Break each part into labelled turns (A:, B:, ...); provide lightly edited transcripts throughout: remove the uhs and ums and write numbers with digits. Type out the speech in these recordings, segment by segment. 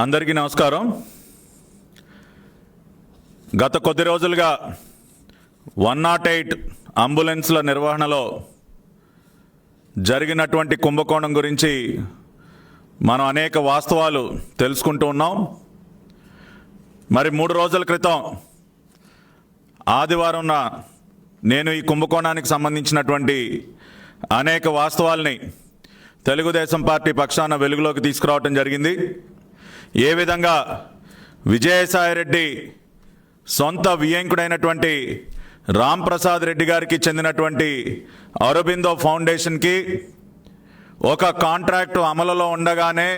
A: అందరికీ నమస్కారం. గత కొద్ది రోజులుగా 108 అంబులెన్స్ల నిర్వహణలో జరిగినటువంటి కుంభకోణం గురించి మనం అనేక వాస్తవాలు తెలుసుకుంటూ ఉన్నాం. మరి 3 రోజుల క్రితం ఆదివారం నేను ఈ కుంభకోణానికి సంబంధించినటువంటి అనేక వాస్తవాల్ని తెలుగుదేశం పార్టీ పక్షాన వెలుగులోకి తీసుకురావటం జరిగింది. ఏ విధంగా విజయసాయిరెడ్డి సొంత వియ్యంకుడైనటువంటి రాంప్రసాద్ రెడ్డి గారికి చెందినటువంటి అరబిందో ఫౌండేషన్కి ఒక కాంట్రాక్టు అమలులో ఉండగానే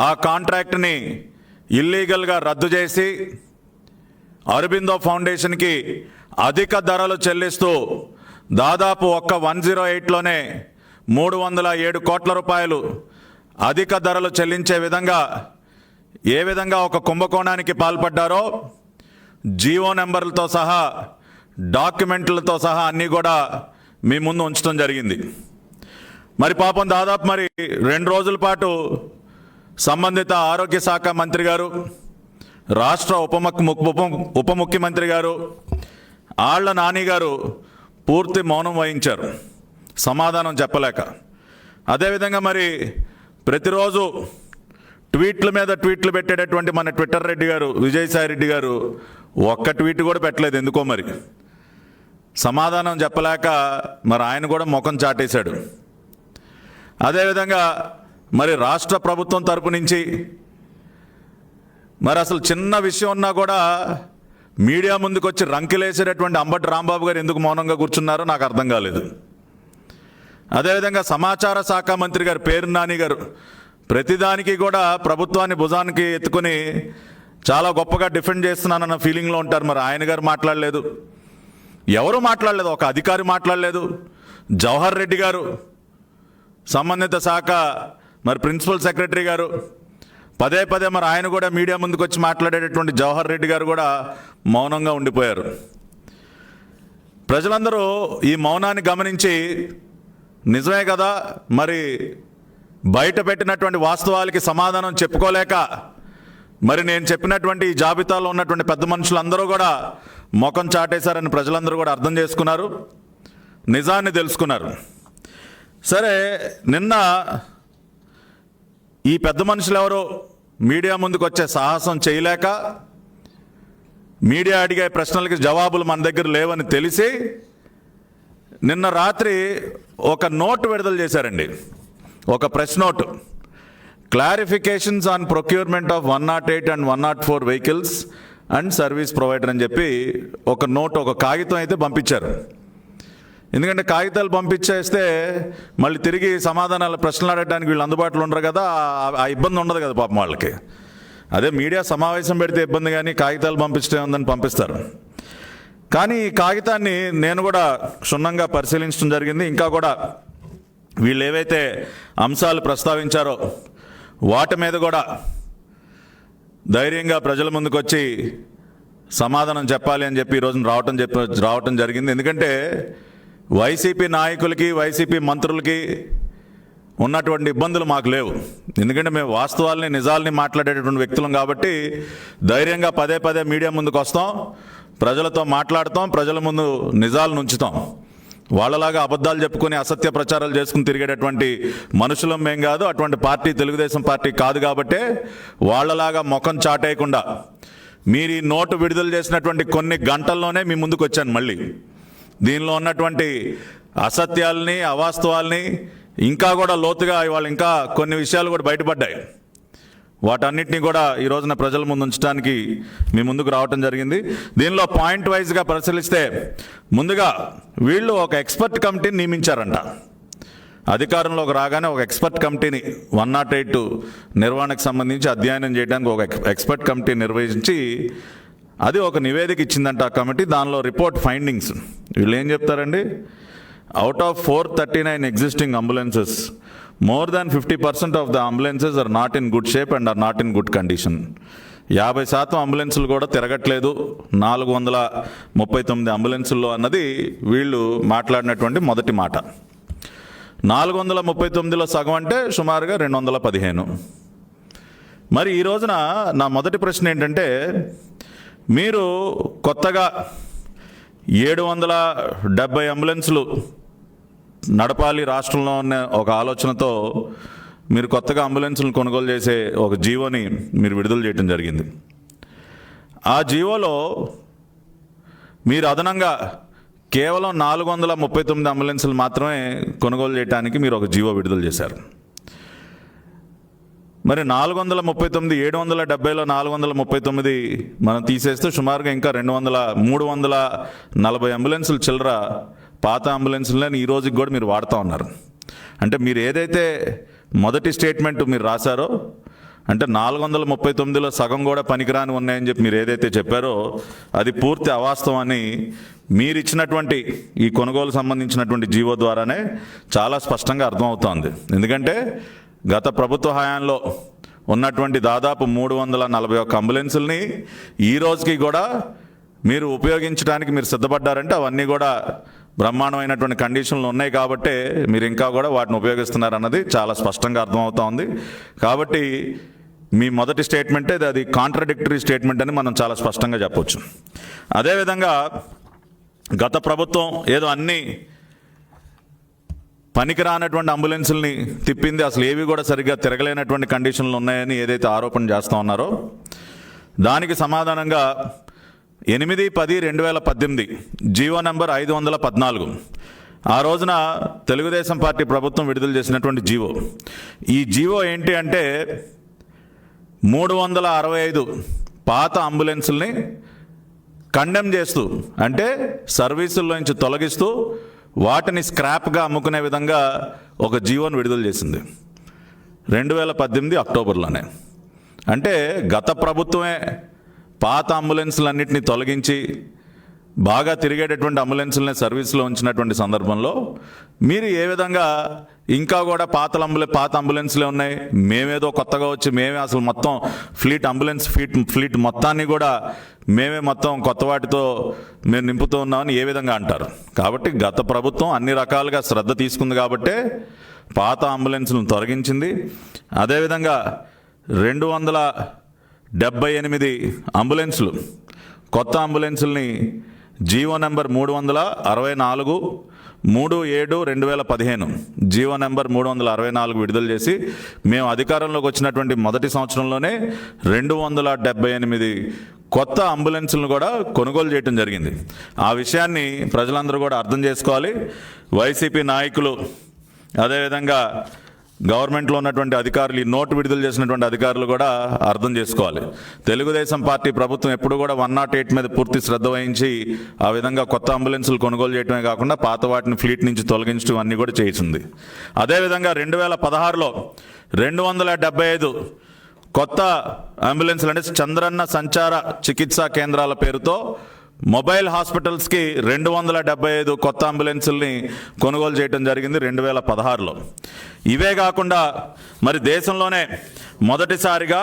A: ఆ కాంట్రాక్ట్ని ఇల్లీగల్గా రద్దు చేసి అరబిందో ఫౌండేషన్కి అధిక ధరలు చెల్లిస్తూ దాదాపు ఒక్క 108లోనే 307 కోట్ల రూపాయలు అధిక ధరలు చెల్లించే విధంగా ఏ విధంగా ఒక కుంభకోణానికి పాల్పడ్డారో జీవో నెంబర్లతో సహా డాక్యుమెంట్లతో సహా అన్నీ కూడా మీ ముందు ఉంచడం జరిగింది. మరి పాపం దాదాపు 2 రోజుల పాటు సంబంధిత ఆరోగ్య శాఖ మంత్రి గారు, రాష్ట్ర ఉప ముఖ్యమంత్రి గారు, ఆళ్ల నాని గారు పూర్తి మౌనం వహించారు, సమాధానం చెప్పలేక. అదేవిధంగా ప్రతిరోజు ట్వీట్ల మీద ట్వీట్లు పెట్టేటటువంటి మన ట్విట్టర్ రెడ్డి గారు, విజయసాయి రెడ్డి గారు ఒక్క ట్వీట్ కూడా పెట్టలేదు. ఎందుకో సమాధానం చెప్పలేక ఆయన కూడా ముఖం చాటేశాడు. అదేవిధంగా రాష్ట్ర ప్రభుత్వం తరపు నుంచి అసలు చిన్న విషయం ఉన్నా కూడా మీడియా ముందుకు వచ్చి రంకిలేసేటటువంటి అంబటి రాంబాబు గారు ఎందుకు మౌనంగా కూర్చున్నారో నాకు అర్థం కాలేదు. అదేవిధంగా సమాచార శాఖ మంత్రి గారు పేర్ని నాని గారు ప్రతిదానికి కూడా ప్రభుత్వాన్ని భుజానికి ఎత్తుకుని చాలా గొప్పగా డిఫెండ్ చేస్తున్నానన్న ఫీలింగ్లో ఉంటారు. ఆయన గారు మాట్లాడలేదు, ఎవరు మాట్లాడలేదు, ఒక అధికారి మాట్లాడలేదు. జవహర్ రెడ్డి గారు సంబంధిత శాఖ ప్రిన్సిపల్ సెక్రటరీ గారు పదే ఆయన కూడా మీడియా ముందుకు వచ్చి మాట్లాడేటటువంటి జవహర్ రెడ్డి గారు కూడా మౌనంగా ఉండిపోయారు. ప్రజలందరూ ఈ మౌనాన్ని గమనించి నిజమే కదా బయట పెట్టినటువంటి వాస్తవాలకి సమాధానం చెప్పుకోలేక నేను చెప్పినటువంటి ఈ జాబితాలో ఉన్నటువంటి పెద్ద మనుషులందరూ కూడా ముఖం చాటేశారని ప్రజలందరూ కూడా అర్థం చేసుకున్నారు, నిజాన్ని తెలుసుకున్నారు. సరే, నిన్న ఈ పెద్ద మనుషులు ఎవరో మీడియా ముందుకు వచ్చే సాహసం చేయలేక మీడియా అడిగే ప్రశ్నలకి జవాబులు మన దగ్గర లేవని తెలిసి నిన్న రాత్రి ఒక నోట్ విడుదల చేశారండి, ఒక press note. Clarifications on procurement of 108 and 104 vehicles and service provider అని చెప్పి ఒక నోట్, ఒక కాగితం అయితే పంపించారు. ఎందుకంటే కాగితాలు పంపించేస్తే మళ్ళీ తిరిగి సమాధానాలు ప్రశ్నలు అడగడానికి వీళ్ళు అందుబాటులో ఉండరు కదా, ఆ ఇబ్బంది ఉండదు కదా పాపం వాళ్ళకి. అదే మీడియా సమావేశం పెడితే ఇబ్బంది, కానీ కాగితాలు పంపించడం ఉందని పంపిస్తారు. కానీ ఈ కాగితాన్ని నేను కూడా క్షుణ్ణంగా పరిశీలించడం జరిగింది. ఇంకా కూడా వీళ్ళు ఏవైతే అంశాలు ప్రస్తావించారో వాటి మీద కూడా ధైర్యంగా ప్రజల ముందుకు వచ్చి సమాధానం చెప్పాలి అని చెప్పి ఈరోజు రావటం జరిగింది. ఎందుకంటే వైసీపీ నాయకులకి, వైసీపీ మంత్రులకి ఉన్నటువంటి ఇబ్బందులు మాకు లేవు. ఎందుకంటే మేము వాస్తవాల్ని, నిజాల్ని మాట్లాడేటటువంటి వ్యక్తులం కాబట్టి ధైర్యంగా పదే మీడియా ముందుకు వస్తాం, ప్రజలతో మాట్లాడతాం, ప్రజల ముందు నిజాలను ఉంచుతాం. వాళ్ళలాగా అబద్ధాలు చెప్పుకొని అసత్య ప్రచారాలు చేసుకుని తిరిగేటటువంటి మనుషులం మేం కాదు. అటువంటి పార్టీ తెలుగుదేశం పార్టీ కాదు. కాబట్టే వాళ్ళలాగా ముఖం చాటేయకుండా మీరు ఈ నోటు విడుదల చేసినటువంటి కొన్ని గంటల్లోనే మీ ముందుకు వచ్చాను. మళ్ళీ దీనిలో ఉన్నటువంటి అసత్యాల్ని, అవాస్తవాల్ని ఇంకా కూడా లోతుగా ఇవాళ ఇంకా కొన్ని విషయాలు కూడా బయటపడ్డాయి. వాటన్నిటినీ కూడా ఈ రోజున ప్రజల ముందు ఉంచడానికి మీ ముందుకు రావటం జరిగింది. దీనిలో పాయింట్ వైజ్గా పరిశీలిస్తే ముందుగా వీళ్ళు ఒక ఎక్స్పర్ట్ కమిటీని నియమించారంట. అధికారంలోకి రాగానే ఒక ఎక్స్పర్ట్ కమిటీని 108 నిర్వహణకు సంబంధించి అధ్యయనం చేయడానికి ఒక ఎక్స్పర్ట్ కమిటీ నిర్వహించి అది ఒక నివేదిక ఇచ్చిందంట ఆ కమిటీ. దానిలో రిపోర్ట్ ఫైండింగ్స్ వీళ్ళు ఏం చెప్తారండి, out of 439 existing ambulances, more than 50% of the ambulances are not in good shape and are not in good condition. 50% అంబులెన్సులు కూడా తిరగట్లేదు 439 అంబులెన్సుల్లో అన్నది వీళ్ళు మాట్లాడినటువంటి మొదటి మాట. 439లో సగం అంటే సుమారుగా 215. మరి ఈ రోజున నా మొదటి ప్రశ్న ఏంటంటే, మీరు కొత్తగా 770 అంబులెన్సులు నడపాలి రాష్ట్రంలో ఉన్న ఒక ఆలోచనతో మీరు కొత్తగా అంబులెన్సులను కొనుగోలు చేసే ఒక జీవోని మీరు విడుదల చేయడం జరిగింది. ఆ జీవోలో మీరు అదనంగా కేవలం 439 అంబులెన్సులు మాత్రమే కొనుగోలు చేయడానికి మీరు ఒక జీవో విడుదల చేశారు. మరి 439, 770లో 439 మనం తీసేస్తే సుమారుగా ఇంకా 340 అంబులెన్సులు చిల్లర పాత అంబులెన్సులని ఈ రోజుకి కూడా మీరు వాడుతూ ఉన్నారు. అంటే మీరు ఏదైతే మొదటి స్టేట్మెంట్ మీరు రాశారో, అంటే 439లో సగం కూడా పనికిరాని ఉన్నాయని చెప్పి మీరు ఏదైతే చెప్పారో అది పూర్తి అవాస్తవాన్ని మీరు ఇచ్చినటువంటి ఈ కొనుగోలు సంబంధించినటువంటి జీవో ద్వారానే చాలా స్పష్టంగా అర్థమవుతోంది. ఎందుకంటే గత ప్రభుత్వ హయాంలో ఉన్నటువంటి దాదాపు 341 అంబులెన్సుల్ని ఈ రోజుకి కూడా మీరు ఉపయోగించడానికి మీరు సిద్ధపడ్డారంటే అవన్నీ కూడా బ్రహ్మాండమైనటువంటి కండిషన్లు ఉన్నాయి కాబట్టే మీరు ఇంకా కూడా వాటిని ఉపయోగిస్తున్నారన్నది చాలా స్పష్టంగా అర్థమవుతా ఉంది. కాబట్టి మీ మొదటి స్టేట్మెంటే అది కాంట్రడిక్టరీ స్టేట్మెంట్ అని మనం చాలా స్పష్టంగా చెప్పొచ్చు. అదేవిధంగా గత ప్రభుత్వం ఏదో అన్నీ పనికిరానటువంటి అంబులెన్సుల్ని తిప్పింది, అసలు ఏవి కూడా సరిగ్గా తిరగలేనటువంటి కండిషన్లు ఉన్నాయని ఏదైతే ఆరోపణ చేస్తూ ఉన్నారో దానికి సమాధానంగా 8/10/2018 జీవో నెంబర్ 514 ఆ రోజున తెలుగుదేశం పార్టీ ప్రభుత్వం విడుదల చేసినటువంటి జీవో. ఈ జీవో ఏంటి అంటే 365 పాత అంబులెన్సుల్ని కండెమ్ చేస్తూ, అంటే సర్వీసుల్లో నుంచి తొలగిస్తూ వాటిని స్క్రాప్గా అమ్ముకునే విధంగా ఒక జీవోను విడుదల చేసింది 2018 అక్టోబర్లోనే. అంటే గత ప్రభుత్వమే పాత అంబులెన్సులన్నింటినీ తొలగించి బాగా తిరిగేటటువంటి అంబులెన్సులనే సర్వీస్లో ఉంచినటువంటి సందర్భంలో మీరు ఏ విధంగా ఇంకా కూడా పాత అంబులెన్స్లే ఉన్నాయి, మేమేదో కొత్తగా వచ్చి మేమే అసలు మొత్తం ఫ్లీట్ మొత్తాన్ని కూడా మేమే మొత్తం కొత్త వాటితో మేము నింపుతూ ఉన్నామని ఏ విధంగా అంటారు? కాబట్టి గత ప్రభుత్వం అన్ని రకాలుగా శ్రద్ధ తీసుకుంది కాబట్టే పాత అంబులెన్స్లను తొలగించింది. అదేవిధంగా 278 అంబులెన్సులు కొత్త అంబులెన్సుల్ని జీవో నెంబర్ 364 3/7/2015 జీవో నెంబర్ 364 విడుదల చేసి మేము అధికారంలోకి వచ్చినటువంటి మొదటి సంవత్సరంలోనే 278 కొత్త అంబులెన్సులను కూడా కొనుగోలు చేయడం జరిగింది. ఆ విషయాన్ని ప్రజలందరూ కూడా అర్థం చేసుకోవాలి. వైసీపీ నాయకులు అదేవిధంగా గవర్నమెంట్లో ఉన్నటువంటి అధికారులు, ఈ నోటు విడుదల చేసినటువంటి అధికారులు కూడా అర్థం చేసుకోవాలి. తెలుగుదేశం పార్టీ ప్రభుత్వం ఎప్పుడు కూడా 108 మీద పూర్తి శ్రద్ధ వహించి ఆ విధంగా కొత్త అంబులెన్సులు కొనుగోలు చేయడమే కాకుండా పాత వాటిని ఫ్లీట్ నుంచి తొలగించడం అన్నీ కూడా చేసింది. అదేవిధంగా 2016లో 275 కొత్త అంబులెన్సులు, అంటే చంద్రన్న సంచార చికిత్సా కేంద్రాల పేరుతో మొబైల్ హాస్పిటల్స్కి 275 కొత్త అంబులెన్సుల్ని కొనుగోలు చేయడం జరిగింది 2016లో. ఇవే కాకుండా మరి దేశంలోనే మొదటిసారిగా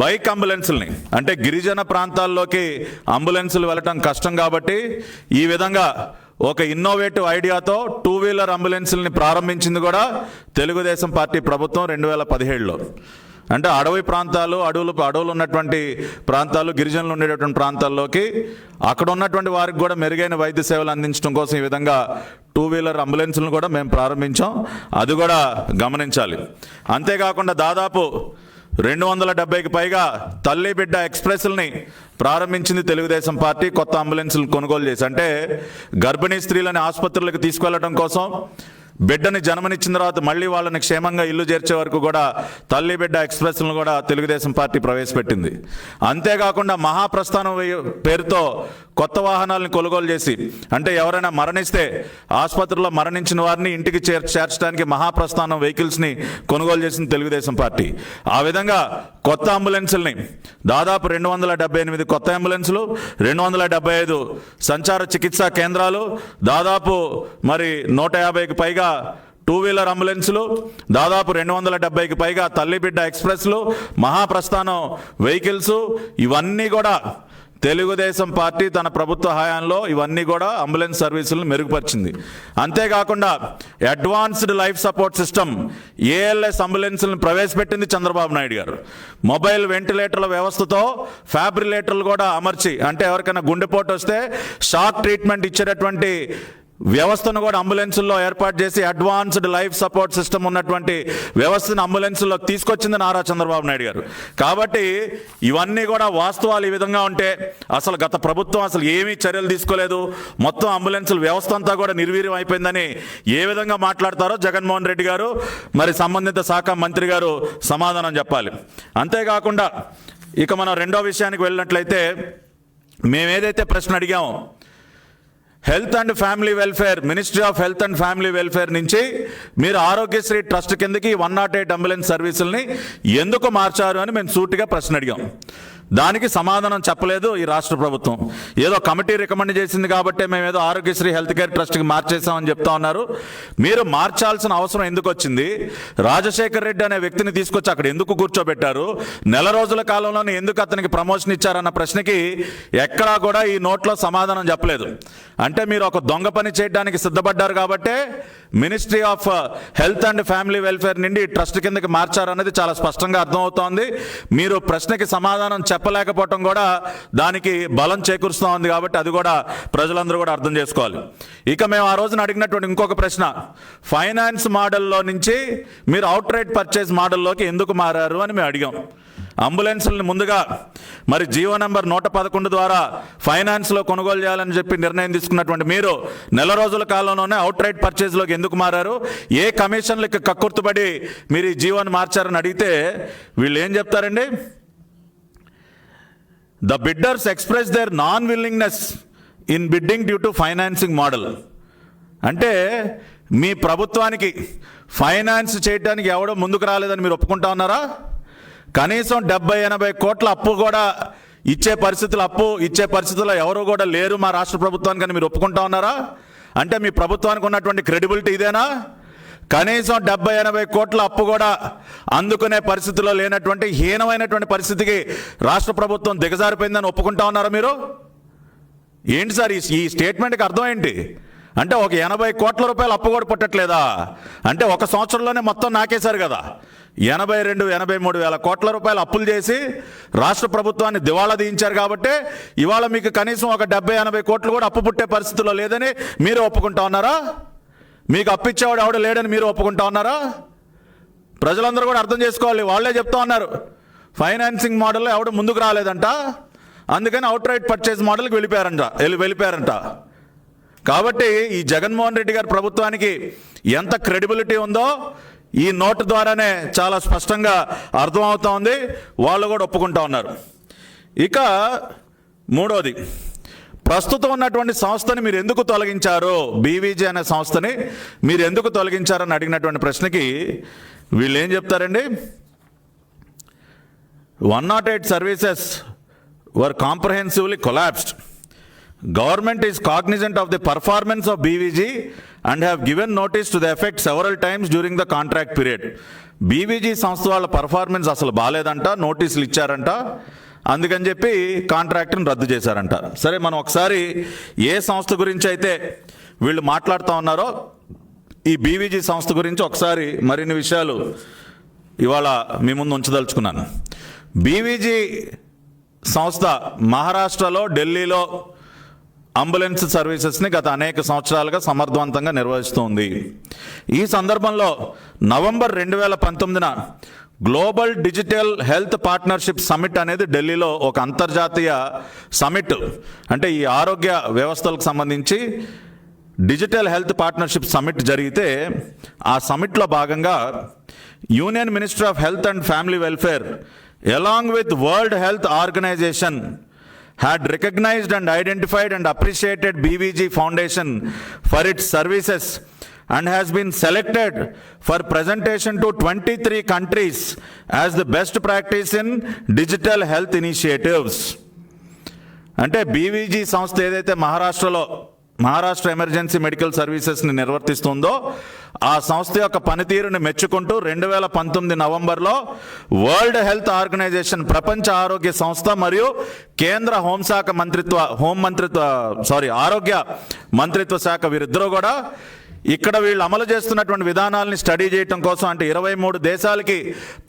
A: బైక్ అంబులెన్సుల్ని, అంటే గిరిజన ప్రాంతాల్లోకి అంబులెన్సులు వెళ్ళటం కష్టం కాబట్టి ఈ విధంగా ఒక ఇన్నోవేటివ్ ఐడియాతో 2 వీలర్ అంబులెన్సుల్ని ప్రారంభించింది కూడా తెలుగుదేశం పార్టీ ప్రభుత్వం 2017లో. అంటే అడవి ప్రాంతాలు, అడవులు ఉన్నటువంటి ప్రాంతాలు, గిరిజనులు ఉండేటటువంటి ప్రాంతాల్లోకి అక్కడ ఉన్నటువంటి వారికి కూడా మెరుగైన వైద్య సేవలు అందించడం కోసం ఈ విధంగా 2 వీలర్ అంబులెన్సులను కూడా మేము ప్రారంభించాం. అది కూడా గమనించాలి. అంతేకాకుండా దాదాపు 270కి పైగా తల్లి బిడ్డ ఎక్స్ప్రెస్ని ప్రారంభించింది తెలుగుదేశం పార్టీ కొత్త అంబులెన్సులు కొనుగోలు చేసి. అంటే గర్భిణీ స్త్రీలని ఆసుపత్రులకు తీసుకెళ్లడం కోసం, బిడ్డని జన్మనిచ్చిన తర్వాత మళ్ళీ వాళ్ళని క్షేమంగా ఇల్లు చేర్చే వరకు కూడా తల్లి బిడ్డ ఎక్స్ప్రెస్లను కూడా తెలుగుదేశం పార్టీ ప్రవేశపెట్టింది. అంతేకాకుండా మహాప్రస్థానం పేరుతో కొత్త వాహనాలను కొనుగోలు చేసి, అంటే ఎవరైనా మరణిస్తే ఆసుపత్రిలో మరణించిన వారిని ఇంటికి చేర్చడానికి మహాప్రస్థానం వెహికల్స్ని కొనుగోలు చేసింది తెలుగుదేశం పార్టీ. ఆ విధంగా కొత్త అంబులెన్సుల్ని దాదాపు 278 కొత్త అంబులెన్సులు, 275 సంచార చికిత్సా కేంద్రాలు, దాదాపు మరి 150కి పైగా 2 వీలర్ అంబులెన్సులు, దాదాపు 270కి పైగా తల్లి బిడ్డ ఎక్స్ప్రెస్లు, మహాప్రస్థానం వెహికల్స్, ఇవన్నీ కూడా తెలుగుదేశం పార్టీ తన ప్రభుత్వ హయాంలో ఇవన్నీ కూడా అంబులెన్స్ సర్వీసులను మెరుగుపరిచింది. అంతేకాకుండా advanced life support system ALS అంబులెన్స్లను ప్రవేశపెట్టింది చంద్రబాబు నాయుడు గారు. మొబైల్ వెంటిలేటర్ల వ్యవస్థతో ఫ్యాబ్రిలేటర్లు కూడా అమర్చి, అంటే ఎవరికైనా గుండెపోటు వస్తే షాక్ ట్రీట్మెంట్ ఇచ్చేటటువంటి వ్యవస్థను కూడా అంబులెన్సుల్లో ఏర్పాటు చేసి అడ్వాన్స్డ్ లైఫ్ సపోర్ట్ సిస్టమ్ ఉన్నటువంటి వ్యవస్థను అంబులెన్సుల్లో తీసుకొచ్చింది నారా చంద్రబాబు నాయుడు గారు. కాబట్టి ఇవన్నీ కూడా వాస్తవాలు ఈ విధంగా ఉంటే అసలు గత ప్రభుత్వం అసలు ఏమీ చర్యలు తీసుకోలేదు, మొత్తం అంబులెన్సుల వ్యవస్థ అంతా కూడా నిర్వీర్యం అయిపోయిందని ఏ విధంగా మాట్లాడతారో జగన్మోహన్ రెడ్డి గారు, మరి సంబంధిత శాఖ మంత్రి గారు సమాధానం చెప్పాలి. అంతేకాకుండా ఇక మనం రెండో విషయానికి వెళ్ళినట్లయితే, మేమేదైతే ప్రశ్న అడిగామో health and family welfare, ministry of health and family welfare నుంచి మీరు ఆరోగ్యశ్రీ ట్రస్ట్ కిందకి 108 అంబులెన్స్ సర్వీసుల్ని ఎందుకు మార్చారు అని మేము సూటిగా ప్రశ్న అడిగాం. దానికి సమాధానం చెప్పలేదు ఈ రాష్ట్ర ప్రభుత్వం. ఏదో కమిటీ రికమెండ్ చేసింది కాబట్టి మేము ఏదో ఆరోగ్యశ్రీ హెల్త్ కేర్ ట్రస్ట్కి మార్చేసామని చెప్తా ఉన్నారు. మీరు మార్చాల్సిన అవసరం ఎందుకు వచ్చింది? రాజశేఖర్ రెడ్డి అనే వ్యక్తిని తీసుకొచ్చి అక్కడ ఎందుకు కూర్చోబెట్టారు? నెల రోజుల కాలంలోనే ఎందుకు అతనికి ప్రమోషన్ ఇచ్చారన్న ప్రశ్నకి ఎక్కడా కూడా ఈ నోట్లో సమాధానం చెప్పలేదు. అంటే మీరు ఒక దొంగ పని చేయడానికి సిద్ధపడ్డారు కాబట్టే ministry of health and family welfare నుండి ట్రస్ట్ కిందకి మార్చారనేది చాలా స్పష్టంగా అర్థమవుతోంది. మీరు ప్రశ్నకి సమాధానం చెప్పలేకపోవటం కూడా దానికి బలం చేకూరుస్తూ ఉంది. కాబట్టి అది కూడా ప్రజలందరూ కూడా అర్థం చేసుకోవాలి. ఇక మేము ఆ రోజున అడిగినటువంటి ఇంకొక ప్రశ్న, ఫైనాన్స్ మోడల్లో నుంచి మీరు అవుట్ రైట్ పర్చేజ్ మోడల్లోకి ఎందుకు మారారు అని మేము అడిగాం. అంబులెన్సులను ముందుగా మరి జీవో నంబర్ 111 ద్వారా ఫైనాన్స్లో కొనుగోలు చేయాలని చెప్పి నిర్ణయం తీసుకున్నటువంటి మీరు నెల రోజుల కాలంలోనే అవుట్ రైట్ పర్చేజ్లోకి ఎందుకు మారారు? ఏ కమిషన్లకి కక్కుర్తుపడి మీరు ఈ జీవోని మార్చారని అడిగితే వీళ్ళు ఏం చెప్తారండి? The bidders express their non-willingness in bidding due to financing model. అంటే మీ ప్రభుత్వానికి ఫైనాన్స్ చేయడానికి ఎవడో ముందుకు రాలేదని మీరు ఒప్పుకుంటా ఉన్నారా? కనీసం 70-80 కోట్ల అప్పు కూడా ఇచ్చే పరిస్థితుల్లో ఎవరు కూడా లేరు మా రాష్ట్ర ప్రభుత్వానికి అని మీరు ఒప్పుకుంటా ఉన్నారా? అంటే మీ ప్రభుత్వానికి ఉన్నటువంటి క్రెడిబిలిటీ ఇదేనా? కనీసం 70-80 కోట్ల అప్పు కూడా అందుకునే పరిస్థితిలో లేనటువంటి హీనమైనటువంటి పరిస్థితికి రాష్ట్ర ప్రభుత్వం దిగజారిపోయిందని ఒప్పుకుంటా ఉన్నారా మీరు? ఏంటి సార్ ఈ స్టేట్మెంట్కి అర్థం ఏంటి? అంటే ఒక 80 కోట్ల రూపాయలు అప్పు కూడా పుట్టట్లేదా? అంటే ఒక సంవత్సరంలోనే మొత్తం నాకేశారు కదా. 82-83 వేల కోట్ల రూపాయలు అప్పులు చేసి రాష్ట్ర ప్రభుత్వాన్ని దివాళా తీయించారు. కాబట్టి ఇవాళ మీకు కనీసం ఒక 70-80 కోట్లు కూడా అప్పు పుట్టే పరిస్థితిలో లేదని మీరు ఒప్పుకుంటా ఉన్నారా? మీకు అప్పిచ్చేవాడు ఎవడ లేడని మీరు ఒప్పుకుంటా ఉన్నారా? ప్రజలందరూ కూడా అర్థం చేసుకోవాలి. వాళ్ళే చెప్తా ఉన్నారు ఫైనాన్సింగ్ మోడల్లో ఎవడు ముందుకు రాలేదంట, అందుకని అవుట్ రైట్ పర్చేజ్ మోడల్కి వెళ్ళిపోయారంట. కాబట్టి ఈ జగన్మోహన్ రెడ్డి గారి ప్రభుత్వానికి ఎంత క్రెడిబిలిటీ ఉందో ఈ నోటు ద్వారానే చాలా స్పష్టంగా అర్థమవుతా ఉంది. వాళ్ళు కూడా ఒప్పుకుంటా ఉన్నారు. ఇక మూడోది, ప్రస్తుతం ఉన్నటువంటి సంస్థని మీరు ఎందుకు తొలగించారు? బీవీజీ అనే సంస్థని మీరు ఎందుకు తొలగించారని అడిగినటువంటి ప్రశ్నకి వీళ్ళు ఏం చెప్తారండి? 108 services were comprehensively collapsed. Government is cognizant of the performance of BVG and have given notice to the effect several times during the contract period. BVG సంస్థ వాళ్ళ పర్ఫార్మెన్స్ అసలు బాగాలేదంట, నోటీసులు ఇచ్చారంట, అందుకని చెప్పి కాంట్రాక్ట్ని రద్దు చేశారంట. సరే, మనం ఒకసారి ఏ సంస్థ గురించి అయితే వీళ్ళు మాట్లాడుతూ ఉన్నారో ఈ బీవీజీ సంస్థ గురించి ఒకసారి మరిన్ని విషయాలు ఇవాళ మీ ముందు ఉంచదలుచుకున్నాను. బీవీజీ సంస్థ మహారాష్ట్రలో, ఢిల్లీలో అంబులెన్స్ సర్వీసెస్ని గత అనేక సంవత్సరాలుగా సమర్థవంతంగా నిర్వహిస్తుంది. ఈ సందర్భంలో నవంబర్ 2019న global digital health partnership summit అనేది ఢిల్లీలో ఒక అంతర్జాతీయ సమిట్, అంటే ఈ ఆరోగ్య వ్యవస్థలకు సంబంధించి డిజిటల్ హెల్త్ పార్ట్నర్షిప్ సమిట్ జరిగితే ఆ సమిట్లో భాగంగా union minister of health and family welfare along with World Health Organization had recognized and identified and appreciated BVG Foundation for its services and has been selected for presentation to 23 countries as the best practice in digital health initiatives. అంటే BVG సంస్థ ఏదైతే మహారాష్ట్రలో Maharashtra emergency medical సర్వీసెస్ని నిర్వర్తిస్తుందో ఆ సంస్థ యొక్క పనితీరుని మెచ్చుకుంటూ 2019 నవంబర్లో world Health organisation, ప్రపంచ ఆరోగ్య సంస్థ మరియు కేంద్ర ఆరోగ్య మంత్రిత్వ శాఖ వీరిద్దరూ కూడా ఇక్కడ వీళ్ళు అమలు చేస్తున్నటువంటి విధానాలని స్టడీ చేయడం కోసం, అంటే 23 దేశాలకి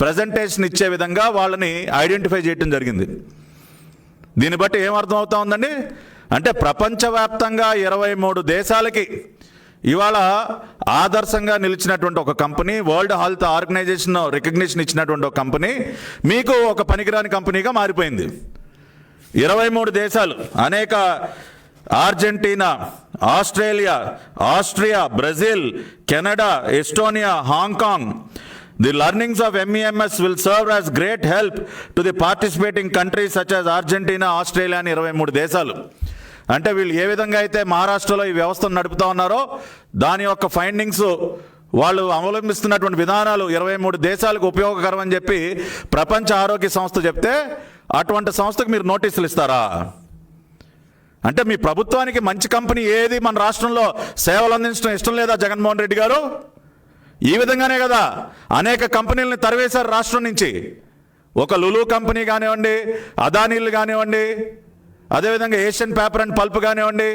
A: ప్రజెంటేషన్ ఇచ్చే విధంగా వాళ్ళని ఐడెంటిఫై చేయడం జరిగింది. దీన్ని బట్టి ఏమర్థం అవుతా ఉందండి అంటే ప్రపంచవ్యాప్తంగా 23 దేశాలకి ఇవాళ ఆదర్శంగా నిలిచినటువంటి ఒక company, World Health Organization recognition ఇచ్చినటువంటి ఒక కంపెనీ మీకు ఒక పనికిరాని కంపెనీగా మారిపోయింది. 23 దేశాలు, అనేక Argentina, Australia, Austria, Brazil, Canada, Estonia, Hong Kong. The learnings of MEMS will serve as great help to the participating countries such as Argentina, Australia అని 23 దేశాలు. అంటే వీళ్ళు ఏ విధంగా అయితే మహారాష్ట్రలో ఈ వ్యవస్థను నడుపుతా ఉన్నారో దాని యొక్క ఫైండింగ్స్, వాళ్ళు అవలంబిస్తున్నటువంటి విధానాలు 23 దేశాలకు ఉపయోగకరం అని చెప్పి ప్రపంచ ఆరోగ్య సంస్థ చెప్తే అటువంటి సంస్థకు మీరు నోటీసులు ఇస్తారా? అంటే మీ ప్రభుత్వానికి మంచి కంపెనీ ఏది మన రాష్ట్రంలో సేవలు అందించడం ఇష్టం లేదా జగన్మోహన్ రెడ్డి గారు? ఈ విధంగానే కదా అనేక కంపెనీలను తరివేశారు రాష్ట్రం నుంచి. ఒక లులు కంపెనీ కానివ్వండి, అదానీలు కానివ్వండి, అదేవిధంగా ఏషియన్ పేపర్ అండ్ పల్ప్ కానివ్వండి,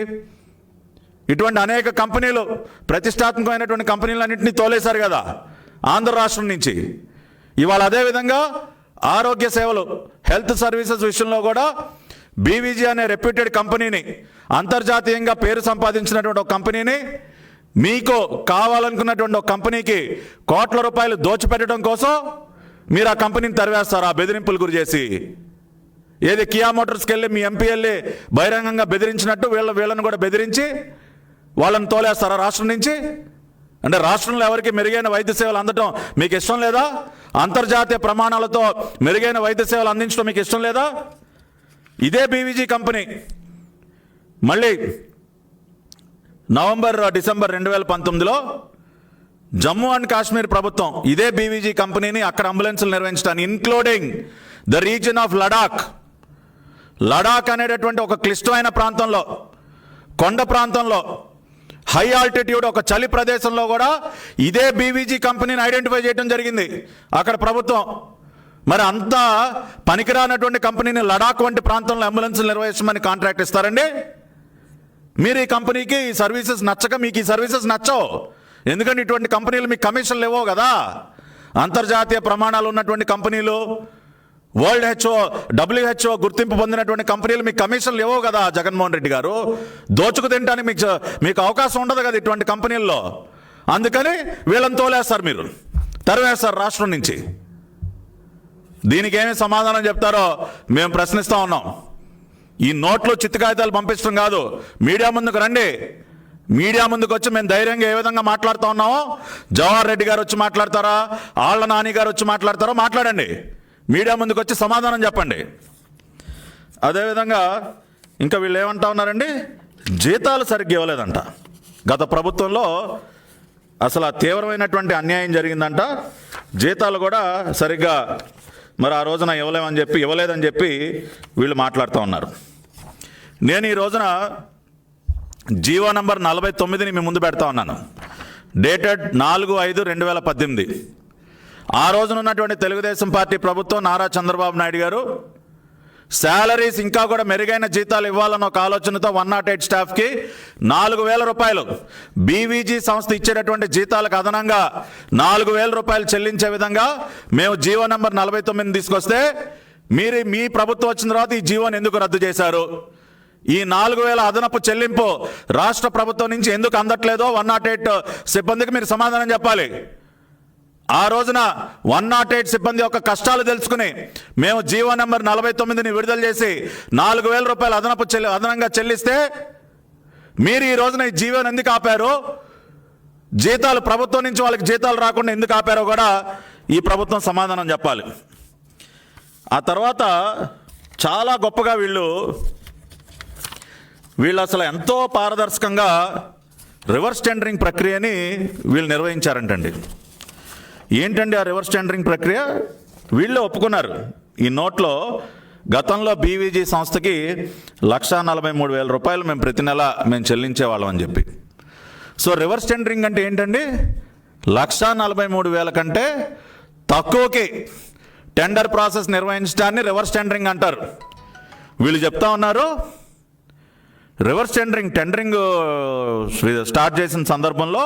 A: ఇటువంటి అనేక కంపెనీలు, ప్రతిష్టాత్మకమైనటువంటి కంపెనీలన్నింటినీ తోలేశారు కదా ఆంధ్ర రాష్ట్రం నుంచి. ఇవాళ అదేవిధంగా ఆరోగ్య సేవలు, హెల్త్ సర్వీసెస్ విషయంలో కూడా బీవీజీ అనే రెప్యూటెడ్ కంపెనీని, అంతర్జాతీయంగా పేరు సంపాదించినటువంటి ఒక కంపెనీని, మీకు కావాలనుకున్నటువంటి ఒక కంపెనీకి కోట్ల రూపాయలు దోచిపెట్టడం కోసం మీరు ఆ కంపెనీని తరివేస్తారా బెదిరింపులు గురి చేసి? ఏది కియా మోటార్స్కి వెళ్ళి మీ ఎంపీ వెళ్ళి బహిరంగంగా బెదిరించినట్టు వీళ్ళని కూడా బెదిరించి వాళ్ళని తోలేస్తారా రాష్ట్రం నుంచి? అంటే రాష్ట్రంలో ఎవరికి మెరుగైన వైద్య సేవలు అందటం మీకు ఇష్టం లేదా? అంతర్జాతీయ ప్రమాణాలతో మెరుగైన వైద్య సేవలు అందించడం మీకు ఇష్టం లేదా? ఇదే బీవీజీ కంపెనీ మళ్ళీ డిసెంబర్ 2019లో జమ్మూ అండ్ కాశ్మీర్ ప్రభుత్వం ఇదే బీవీజీ కంపెనీని అక్కడ అంబులెన్సులు నిర్వహించడానికి, including the reason of Ladakh అనేటటువంటి ఒక క్లిష్టమైన ప్రాంతంలో, కొండ ప్రాంతంలో, హై ఆల్టిట్యూడ్ ఒక చలి ప్రదేశంలో కూడా ఇదే బీవీజీ కంపెనీని ఐడెంటిఫై చేయడం జరిగింది అక్కడ ప్రభుత్వం. మరి అంత పనికిరానటువంటి కంపెనీని లడాక్ వంటి ప్రాంతంలో అంబులెన్సులు నిర్వహించమని కాంట్రాక్ట్ ఇస్తారండి? మీరు ఈ కంపెనీకి ఈ సర్వీసెస్ నచ్చక మీకు ఈ సర్వీసెస్ నచ్చవు. ఎందుకంటే ఇటువంటి కంపెనీలు మీకు కమిషన్లు ఇవ్వవు కదా. అంతర్జాతీయ ప్రమాణాలు ఉన్నటువంటి కంపెనీలు, WHO గుర్తింపు పొందినటువంటి కంపెనీలు మీకు కమిషన్లు ఇవ్వవు కదా జగన్మోహన్ రెడ్డి గారు. దోచుకు తినడానికి మీకు అవకాశం ఉండదు కదా ఇటువంటి కంపెనీల్లో. అందుకని వీళ్ళని తోలేస్తారు, మీరు తరివేస్తారు రాష్ట్రం నుంచి. దీనికి ఏమి సమాధానం చెప్తారో మేము ప్రశ్నిస్తూ ఉన్నాం. ఈ నోట్లు చిత్తు కాగితాలు పంపించడం కాదు, మీడియా ముందుకు రండి. మీడియా ముందుకు వచ్చి మేము ధైర్యంగా ఏ విధంగా మాట్లాడుతూ ఉన్నామో, జవహర్ రెడ్డి గారు వచ్చి మాట్లాడతారా, ఆళ్ల నాని గారు వచ్చి మాట్లాడతారో మాట్లాడండి. మీడియా ముందుకు వచ్చి సమాధానం చెప్పండి. అదేవిధంగా ఇంకా వీళ్ళు ఏమంటా ఉన్నారండి, జీతాలు సరిగ్గా ఇవ్వలేదంట. గత ప్రభుత్వంలో అసలు తీవ్రమైనటువంటి అన్యాయం జరిగిందంట. జీతాలు కూడా సరిగ్గా మరి ఆ రోజున ఇవ్వలేదని చెప్పి వీళ్ళు మాట్లాడుతూ ఉన్నారు. నేను ఈ రోజున జీవో నంబర్ 49ని మీ ముందు పెడతా ఉన్నాను, డేటెడ్ 4/5/2018. ఆ రోజున ఉన్నటువంటి తెలుగుదేశం పార్టీ ప్రభుత్వం, నారా చంద్రబాబు నాయుడు గారు శాలరీస్ ఇంకా కూడా మెరుగైన జీతాలు ఇవ్వాలన్న ఒక ఆలోచనతో 108 స్టాఫ్కి 4,000 రూపాయలు, బీవీజీ సంస్థ ఇచ్చేటటువంటి జీతాలకు అదనంగా 4,000 రూపాయలు చెల్లించే విధంగా మేము జీవో నంబర్ 49 తీసుకొస్తే, మీరు మీ ప్రభుత్వం వచ్చిన తర్వాత ఈ జీవోని ఎందుకు రద్దు చేశారు? ఈ 4,000 అదనపు చెల్లింపు రాష్ట్ర ప్రభుత్వం నుంచి ఎందుకు అందట్లేదో 108 సిబ్బందికి మీరు సమాధానం చెప్పాలి. ఆ రోజున 108 సిబ్బంది యొక్క కష్టాలు తెలుసుకుని మేము జీవో నెంబర్ 49ని విడుదల చేసి 4,000 రూపాయలు అదనంగా చెల్లిస్తే, మీరు ఈ రోజున ఈ జీవోని ఎందుకు ఆపారు? జీతాలు ప్రభుత్వం నుంచి వాళ్ళకి జీతాలు రాకుండా ఎందుకు ఆపారో కూడా ఈ ప్రభుత్వం సమాధానం చెప్పాలి. ఆ తర్వాత చాలా గొప్పగా వీళ్ళు అసలు ఎంతో పారదర్శకంగా రివర్స్ టెండరింగ్ ప్రక్రియని వీళ్ళు నిర్వహించారంటండి. ఏంటండి ఆ రివర్స్ టెండరింగ్ ప్రక్రియ? వీళ్ళే ఒప్పుకున్నారు. ఈ నోట్లో గతంలో బీవీజీ సంస్థకి 1,43,000 రూపాయలు మేము ప్రతి నెల మేము చెల్లించేవాళ్ళం అని చెప్పి. సో రివర్స్ టెండరింగ్ అంటే ఏంటండి? 1,43,000 కంటే తక్కువకి టెండర్ ప్రాసెస్ నిర్వహించడాన్ని రివర్స్ టెండరింగ్ అంటారు. వీళ్ళు చెప్తా ఉన్నారు రివర్స్ టెండరింగ్ స్టార్ట్ చేసిన సందర్భంలో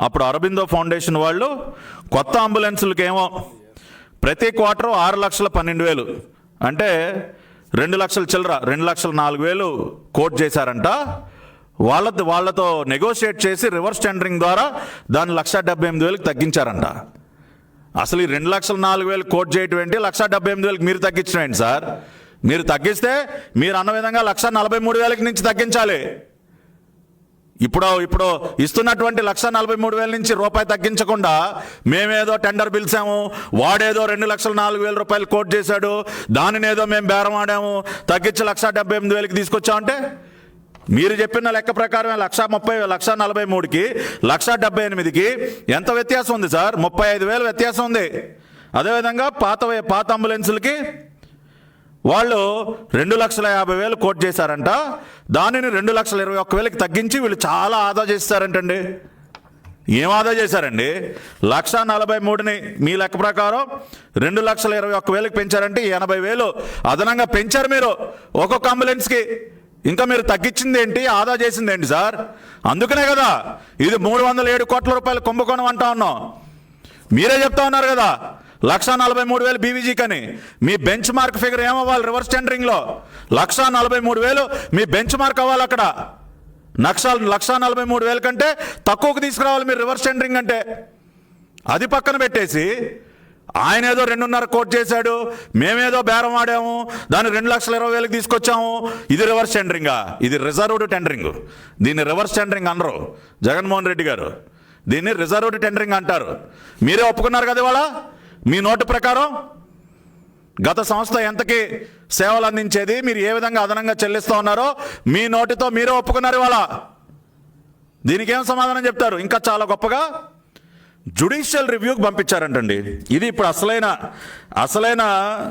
A: అప్పుడు అరబిందో ఫౌండేషన్ వాళ్ళు కొత్త అంబులెన్సులకేమో ప్రతి క్వార్టర్ 6,12,000 అంటే 2 లక్షల చిల్లర 2,04,000 కోట్ చేశారంట. వాళ్ళతో నెగోషియేట్ చేసి రివర్స్ టెండరింగ్ ద్వారా దాన్ని 1,78,000 తగ్గించారంట. అసలు ఈ 2,04,000 కోట్ చేయటం ఏంటి, 1,78,000 మీరు తగ్గించడం ఏంటి సార్? మీరు తగ్గిస్తే మీరు అన్న విధంగా 1,43,000 నుంచి తగ్గించాలి. ఇప్పుడు ఇస్తున్నటువంటి 1,43,000 నుంచి రూపాయి తగ్గించకుండా మేమేదో టెండర్ పిలిచాము, వాడేదో 2,04,000 రూపాయలు కోట్ చేశాడు, దానినేదో మేము బేరం ఆడాము, తగ్గించి 1,78,000 తీసుకొచ్చామంటే మీరు చెప్పిన లెక్క ప్రకారం 1,43,000కి 1,78,000కి ఎంత వ్యత్యాసం ఉంది సార్? 35,000 వ్యత్యాసం ఉంది. అదేవిధంగా పాత అంబులెన్సులకి వాళ్ళు 2,50,000 కోట్ చేశారంట. దానిని 2,21,000కి తగ్గించి వీళ్ళు చాలా ఆదా చేస్తారంటండి. ఏం ఆదా చేశారండి? 1,43,000ని మీ లెక్క ప్రకారం 2,21,000కి పెంచారంటే 80,000 అదనంగా పెంచారు మీరు ఒక్కొక్క అంబులెన్స్కి. ఇంకా మీరు తగ్గించింది ఏంటి, ఆదా చేసింది ఏంటి సార్? అందుకనే కదా ఇది 307 కోట్ల రూపాయల కుంభకోణం అంటా ఉన్నాం. మీరే చెప్తా ఉన్నారు కదా 1,43,000 బీవీజీ కని. మీ బెంచ్ మార్క్ ఫిగర్ ఏమవ్వాలి రివర్స్ టెండరింగ్లో? 1,43,000 మీ బెంచ్ మార్క్ అవ్వాలి. అక్కడ 1,43,000 కంటే తక్కువకు తీసుకురావాలి మీరు రివర్స్ టెండరింగ్ అంటే. అది పక్కన పెట్టేసి ఆయన ఏదో 2.5 కోట్ చేశాడు, మేమేదో బేరం ఆడాము, దాన్ని 2,20,000 తీసుకొచ్చాము. ఇది రివర్స్ టెండరింగా? ఇది రిజర్వ్డ్ టెండరింగ్. దీన్ని రివర్స్ టెండరింగ్ అనరు జగన్మోహన్ రెడ్డి గారు, దీన్ని రిజర్వ్డ్ టెండరింగ్ అంటారు. మీరే ఒప్పుకున్నారు కదా ఇవాళ మీ నోటు ప్రకారం. గత సంస్థ ఎంతకి సేవలు అందించేది, మీరు ఏ విధంగా అదనంగా చెల్లిస్తూ ఉన్నారో మీ నోటితో మీరే ఒప్పుకున్నారు ఇవాళ. దీనికి ఏం సమాధానం చెప్తారు? ఇంకా చాలా గొప్పగా జ్యుడిషియల్ రివ్యూకి పంపించారంటండి. ఇది ఇప్పుడు అసలైన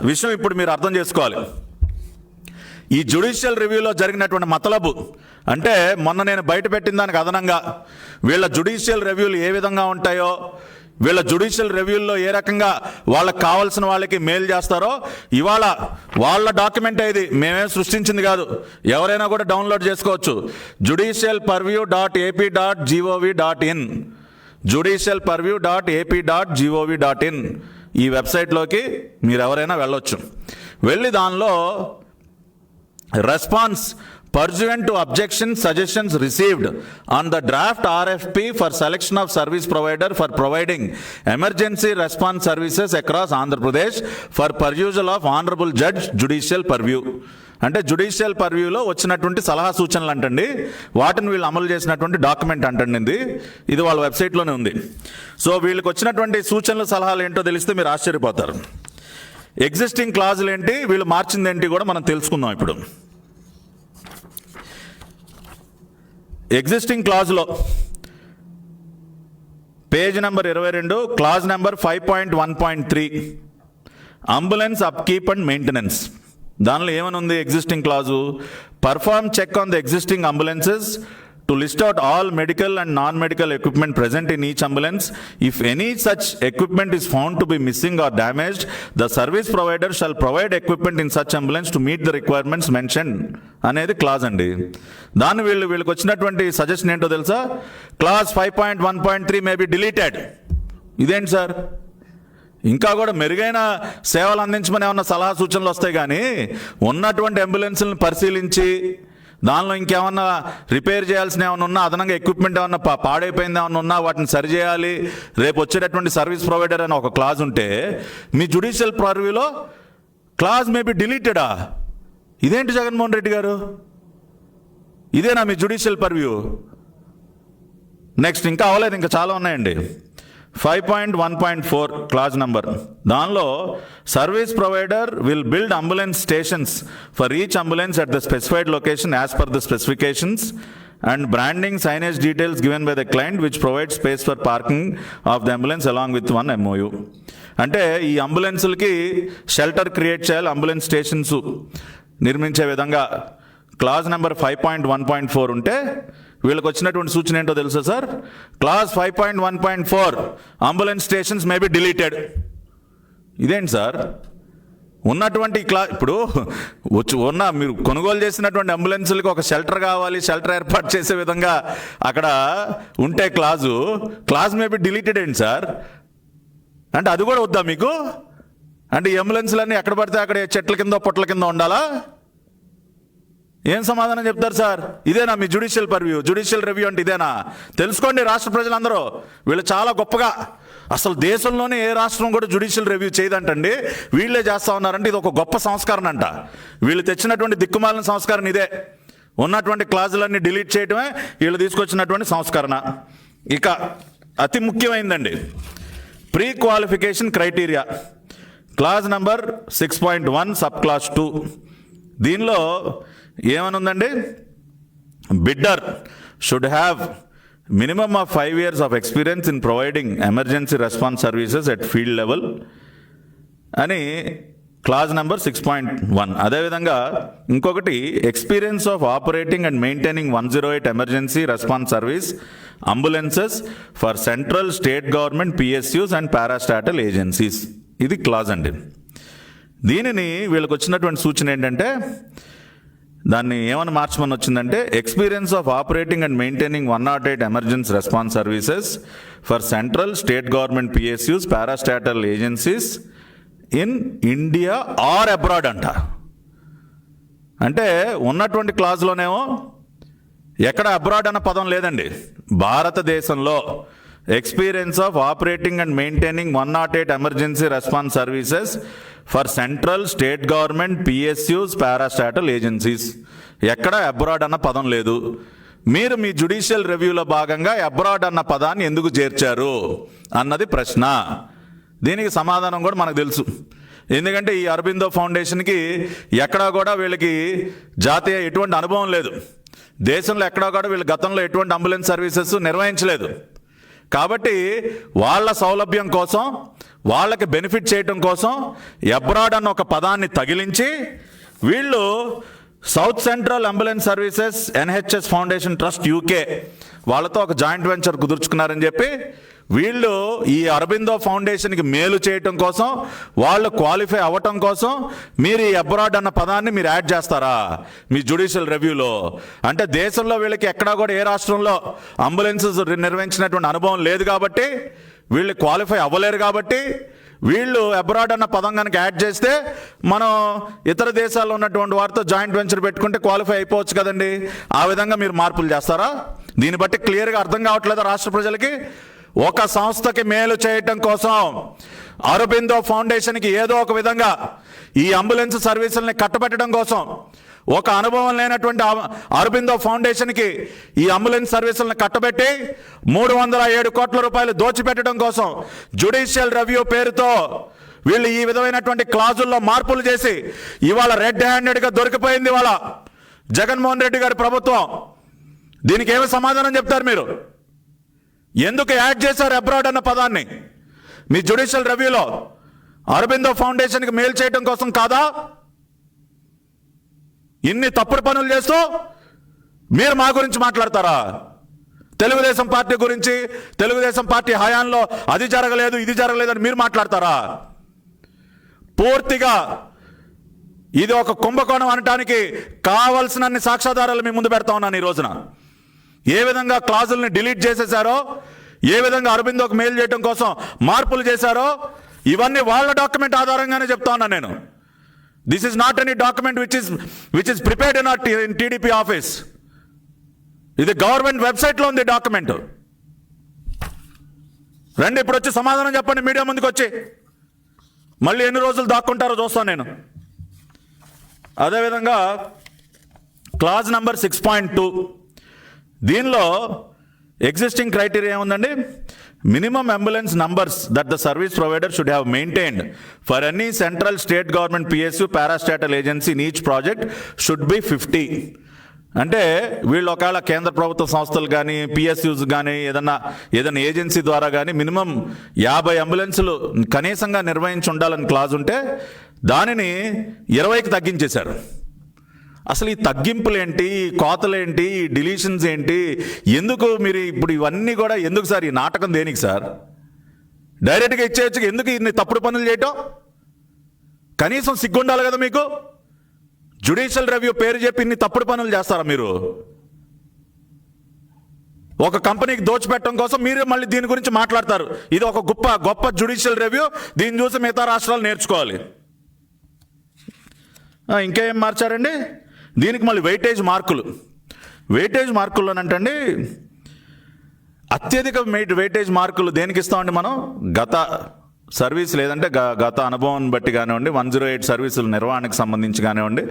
A: విషయం ఇప్పుడు మీరు అర్థం చేసుకోవాలి. ఈ జ్యుడిషియల్ రివ్యూలో జరిగినటువంటి మతలబు అంటే మొన్న నేను బయట పెట్టిన దానికి అదనంగా వీళ్ళ జ్యుడిషియల్ రివ్యూలు ఏ విధంగా ఉంటాయో, వీళ్ళ జ్యుడిషియల్ రివ్యూల్లో ఏ రకంగా వాళ్ళకి కావాల్సిన వాళ్ళకి మెయిల్ చేస్తారో ఇవాళ వాళ్ళ డాక్యుమెంట్ ఇది, మేమేం సృష్టించింది కాదు. ఎవరైనా కూడా డౌన్లోడ్ చేసుకోవచ్చు. judicialpurview.ap.gov.in judicialpurview.ap.gov.in ఈ వెబ్సైట్లోకి మీరు ఎవరైనా వెళ్ళొచ్చు. వెళ్ళి దానిలో response pursuant to objections suggestions received on the draft RFP for selection of service provider for providing emergency response services across Andhra Pradesh for perusal of honorable judge judicial purview అంటే judicial పర్వ్యూలో వచ్చినటువంటి సలహా సూచనలు అంటండి, వాటిని వీళ్ళు అమలు చేసినటువంటి document అంటండి. ఇది వాళ్ళ వెబ్సైట్లోనే ఉంది. సో వీళ్ళకి వచ్చినటువంటి సూచనలు సలహాలు ఏంటో తెలిస్తే మీరు ఆశ్చర్యపోతారు. ఎగ్జిస్టింగ్ క్లాజులు ఏంటి, వీళ్ళు మార్చింది ఏంటి కూడా మనం తెలుసుకుందాం ఇప్పుడు. ఎగ్జిస్టింగ్ క్లాజ్లో page number 22 clause number 5.1.3 ambulance upkeep and maintenance. దానిలో ఏమని ఉంది existing clause? Perform check on the existing ambulances to list out all medical and non medical equipment present in each ambulance. If any such equipment is found to be missing or damaged, the service provider shall provide equipment in such ambulance to meet the requirements mentioned అనేది clause అండి. దాన్ని వీళ్ళకి వచ్చినటువంటి suggestion ఏంటో తెలుసా? Clause 5.1.3 may be deleted. ఇదేంటి sir? ఇంకా కూడా మెరుగైన సేవలు అందించమని ఏమన్నా సలహా సూచనలు వస్తాయి కానీ ఉన్నటువంటి అంబులెన్స్లను పరిశీలించి దానిలో ఇంకేమన్నా రిపేర్ చేయాల్సిన ఏమన్నా ఉన్నా, అదనంగా ఎక్విప్మెంట్ ఏమన్నా పాడైపోయింది ఏమన్నా ఉన్నా వాటిని సరిచేయాలి, రేపు వచ్చేటటువంటి సర్వీస్ ప్రొవైడర్ అని ఒక క్లాజ్ ఉంటే మీ జ్యుడిషియల్ పర్వ్యూలో క్లాజ్ మే బి డిలీటెడా? ఇదేంటి జగన్మోహన్ రెడ్డి గారు? ఇదేనా మీ జ్యుడిషియల్ పర్వ్యూ? నెక్స్ట్ ఇంకా అవ్వలేదు, ఇంకా చాలా ఉన్నాయండి. 5.1.4 క్లాజ్ నంబర్, దానిలో service provider will build ambulance stations for each ambulance at the specified location as per the specifications and branding signage details given by the client which provide space for parking of the ambulance along with one MOU. అంటే ఈ అంబులెన్సులకి shelter create చేయాలి, ambulance stations నిర్మించే విధంగా clause number 5.1.4 ఉంటే వీళ్ళకి వచ్చినటువంటి సూచన ఏంటో తెలుసా sir? Clause 5.1.4 ambulance stations may be deleted. ఇదేంటి సార్? ఉన్నటువంటి ఇప్పుడు మీరు కొనుగోలు చేసినటువంటి అంబులెన్సులకి ఒక షెల్టర్ కావాలి, షెల్టర్ ఏర్పాటు చేసే విధంగా అక్కడ ఉంటే క్లాజ్ మే బి డిలీటెడ్ ఏంటి సార్? అంటే అది కూడా వద్దా మీకు? అంటే ఈ అంబులెన్స్లన్నీ ఎక్కడ పడితే అక్కడ చెట్ల కింద పొట్ల కింద ఉండాలా? ఏం సమాధానం చెప్తారు సార్? ఇదేనా మీ జ్యుడిషియల్ రివ్యూ అంటే ఇదేనా? తెలుసుకోండి రాష్ట్ర ప్రజలందరూ, వీళ్ళు చాలా గొప్పగా, అసలు దేశంలోనే ఏ రాష్ట్రం కూడా జ్యుడిషియల్ రివ్యూ చేయదంటండి, వీళ్ళే చేస్తూ ఉన్నారంటే ఇది ఒక గొప్ప సంస్కరణ అంట. వీళ్ళు తెచ్చినటువంటి దిక్కుమాలిన సంస్కరణ ఇదే. ఉన్నటువంటి క్లాజులన్నీ డిలీట్ చేయడమే వీళ్ళు తీసుకొచ్చినటువంటి సంస్కరణ. ఇక అతి ముఖ్యమైనదండి pre qualification criteria, clause number 6.1 sub clause 2. దీనిలో ఏమనుందండి? Bidder should have minimum of 5 years of experience in providing emergency response services at field level అని క్లాజ్ నెంబర్ 6.1. అదేవిధంగా ఇంకొకటి experience of operating and maintaining 108 emergency response service ambulances for central state government PSUs and parastatal agencies. ఇది clause అండి. దీనిని వీళ్ళకి వచ్చినటువంటి సూచన ఏంటంటే దాన్ని ఏమని మార్చమని వచ్చిందంటే experience of operating and maintaining 108 emergency response services for central state government PSUs parastatal agencies in India or abroad అంట. అంటే ఉన్నటువంటి క్లాజ్లోనేమో ఎక్కడ అబ్రాడ్ అన్న పదం లేదండి. భారతదేశంలో experience of operating and maintaining 108 emergency response services for central state government PSUs parastatal agencies, ఎక్కడ abroad అన్న పదం లేదు. మీరు మీ జ్యుడిషియల్ రివ్యూలో భాగంగా అబ్రాడ్ అన్న పదాన్ని ఎందుకు చేర్చారు అన్నది ప్రశ్న. దీనికి సమాధానం కూడా మనకు తెలుసు. ఎందుకంటే ఈ అరబిందో ఫౌండేషన్కి ఎక్కడా కూడా వీళ్ళకి జాతీయ ఎటువంటి అనుభవం లేదు. దేశంలో ఎక్కడా కూడా వీళ్ళు గతంలో ఎటువంటి అంబులెన్స్ సర్వీసెస్ నిర్వహించలేదు. కాబట్టి వాళ్ళ సౌలభ్యం కోసం, వాళ్ళకి బెనిఫిట్ చేయటం కోసం అబ్రాడ్ అన్న ఒక పదాన్ని తగిలించి వీళ్ళు south central ambulance services NHS foundation trust UK వాళ్ళతో ఒక జాయింట్ వెంచర్ కుదుర్చుకున్నారని చెప్పి వీళ్ళు ఈ అరబిందో ఫౌండేషన్కి మేలు చేయటం కోసం, వాళ్ళు క్వాలిఫై అవ్వటం కోసం మీరు ఈ అబ్రాడ్ అన్న పదాన్ని మీరు యాడ్ చేస్తారా మీ జ్యుడిషియల్ రివ్యూలో? అంటే దేశంలో వీళ్ళకి ఎక్కడా కూడా ఏ రాష్ట్రంలో అంబులెన్సెస్ నిర్వహించినటువంటి అనుభవం లేదు కాబట్టి, వీళ్ళు క్వాలిఫై అవ్వలేరు కాబట్టి వీళ్ళు అబ్రాడ్ అన్న పదం కనుక యాడ్ చేస్తే మనం ఇతర దేశాల్లో ఉన్నటువంటి వారితో జాయింట్ వెంచర్ పెట్టుకుంటే క్వాలిఫై అయిపోవచ్చు కదండి. ఆ విధంగా మీరు మార్పులు చేస్తారా? దీన్ని బట్టి క్లియర్గా అర్థం కావట్లేదా రాష్ట్ర ప్రజలకి? ఒక సంస్థకి మేలు చేయటం కోసం అరబిందో ఫౌండేషన్కి ఏదో ఒక విధంగా ఈ అంబులెన్స్ సర్వీసుల్ని కట్టబెట్టడం కోసం, ఒక అనుభవం లేనటువంటి అరబిందో ఫౌండేషన్కి ఈ అంబులెన్స్ సర్వీసులను కట్టబెట్టి 307 కోట్ల రూపాయలు దోచిపెట్టడం కోసం జ్యుడిషియల్ రివ్యూ పేరుతో వీళ్ళు ఈ విధమైనటువంటి క్లాజుల్లో మార్పులు చేసి ఇవాళ రెడ్ హ్యాండెడ్గా దొరికిపోయింది ఇవాళ జగన్మోహన్ రెడ్డి గారి ప్రభుత్వం. దీనికి ఏమి సమాధానం చెప్తారు మీరు? ఎందుకు యాడ్ చేశారు అబ్రాడ్ అన్న పదాన్ని మీ జ్యుడిషియల్ రివ్యూలో? అరబిందో ఫౌండేషన్కి మేలు చేయడం కోసం కాదా? ఇన్ని తప్పుడు పనులు చేస్తూ మీరు మా గురించి మాట్లాడతారా? తెలుగుదేశం పార్టీ గురించి, తెలుగుదేశం పార్టీ హయాంలో అది జరగలేదు ఇది జరగలేదు అని మీరు మాట్లాడతారా? పూర్తిగా ఇది ఒక కుంభకోణం అనటానికి కావలసినన్ని సాక్ష్యాధారాలు మీ ముందు పెడతా ఉన్నాను ఈ రోజున. ఏ విధంగా క్లాజుల్ని డిలీట్ చేసేశారో, ఏ విధంగా అరబిందోకి మెయిల్ చేయడం కోసం మార్పులు చేశారో, ఇవన్నీ వాళ్ళ డాక్యుమెంట్ ఆధారంగానే చెప్తా ఉన్నాను నేను. This is not any document which is prepared in TDP office. ఇది గవర్నమెంట్ వెబ్సైట్లో ఉంది డాక్యుమెంట్. రండి ఇప్పుడు వచ్చి సమాధానం చెప్పండి మీడియా ముందుకు వచ్చి. మళ్ళీ ఎన్ని రోజులు దాక్కుంటారో చూస్తాను నేను. అదేవిధంగా క్లాజ్ నంబర్ 6.2 దీనిలో ఎగ్జిస్టింగ్ క్రైటీరియా ఏముందండి? Minimum ambulance numbers that the service provider should have maintained for any central state government PSU parastatal agency in each project should be 50. అంటే వీళ్ళు ఒకవేళ కేంద్ర ప్రభుత్వ సంస్థలు కానీ పిఎస్యూస్ కానీ ఏదైనా ఏజెన్సీ ద్వారా కానీ మినిమం 50 అంబులెన్సులు కనీసంగా నిర్వహించి ఉండాలని క్లాజ్ ఉంటే దానిని 20కి తగ్గించేశారు. అసలు ఈ తగ్గింపులేంటి, ఈ కోతలేంటి, ఈ డిలీషన్స్ ఏంటి, ఎందుకు మీరు ఇప్పుడు ఇవన్నీ కూడా ఎందుకు సార్? ఈ నాటకం దేనికి సార్? డైరెక్ట్గా ఇచ్చేయచ్చు, ఎందుకు ఇన్ని తప్పుడు పనులు చేయటం? కనీసం సిగ్గుండాలి కదా మీకు. జ్యుడిషియల్ రివ్యూ పేరు చెప్పి ఇన్ని తప్పుడు పనులు చేస్తారా మీరు? ఒక కంపెనీకి దోచిపెట్టడం కోసం మీరే మళ్ళీ దీని గురించి మాట్లాడతారు. ఇది ఒక గొప్ప జ్యుడిషియల్ రివ్యూ, దీన్ని చూసి మిగతా రాష్ట్రాలు నేర్చుకోవాలి. ఇంకేం మార్చారండి? దీనికి మళ్ళీ వెయిటేజ్ మార్కుల్లోనంటండి అత్యధిక వెయిటేజ్ మార్కులు దేనికి ఇస్తామండి మనం? గత సర్వీస్ లేదంటే గత అనుభవం బట్టి కానివ్వండి, 108 సర్వీసుల నిర్వహణకు సంబంధించి కానివ్వండి,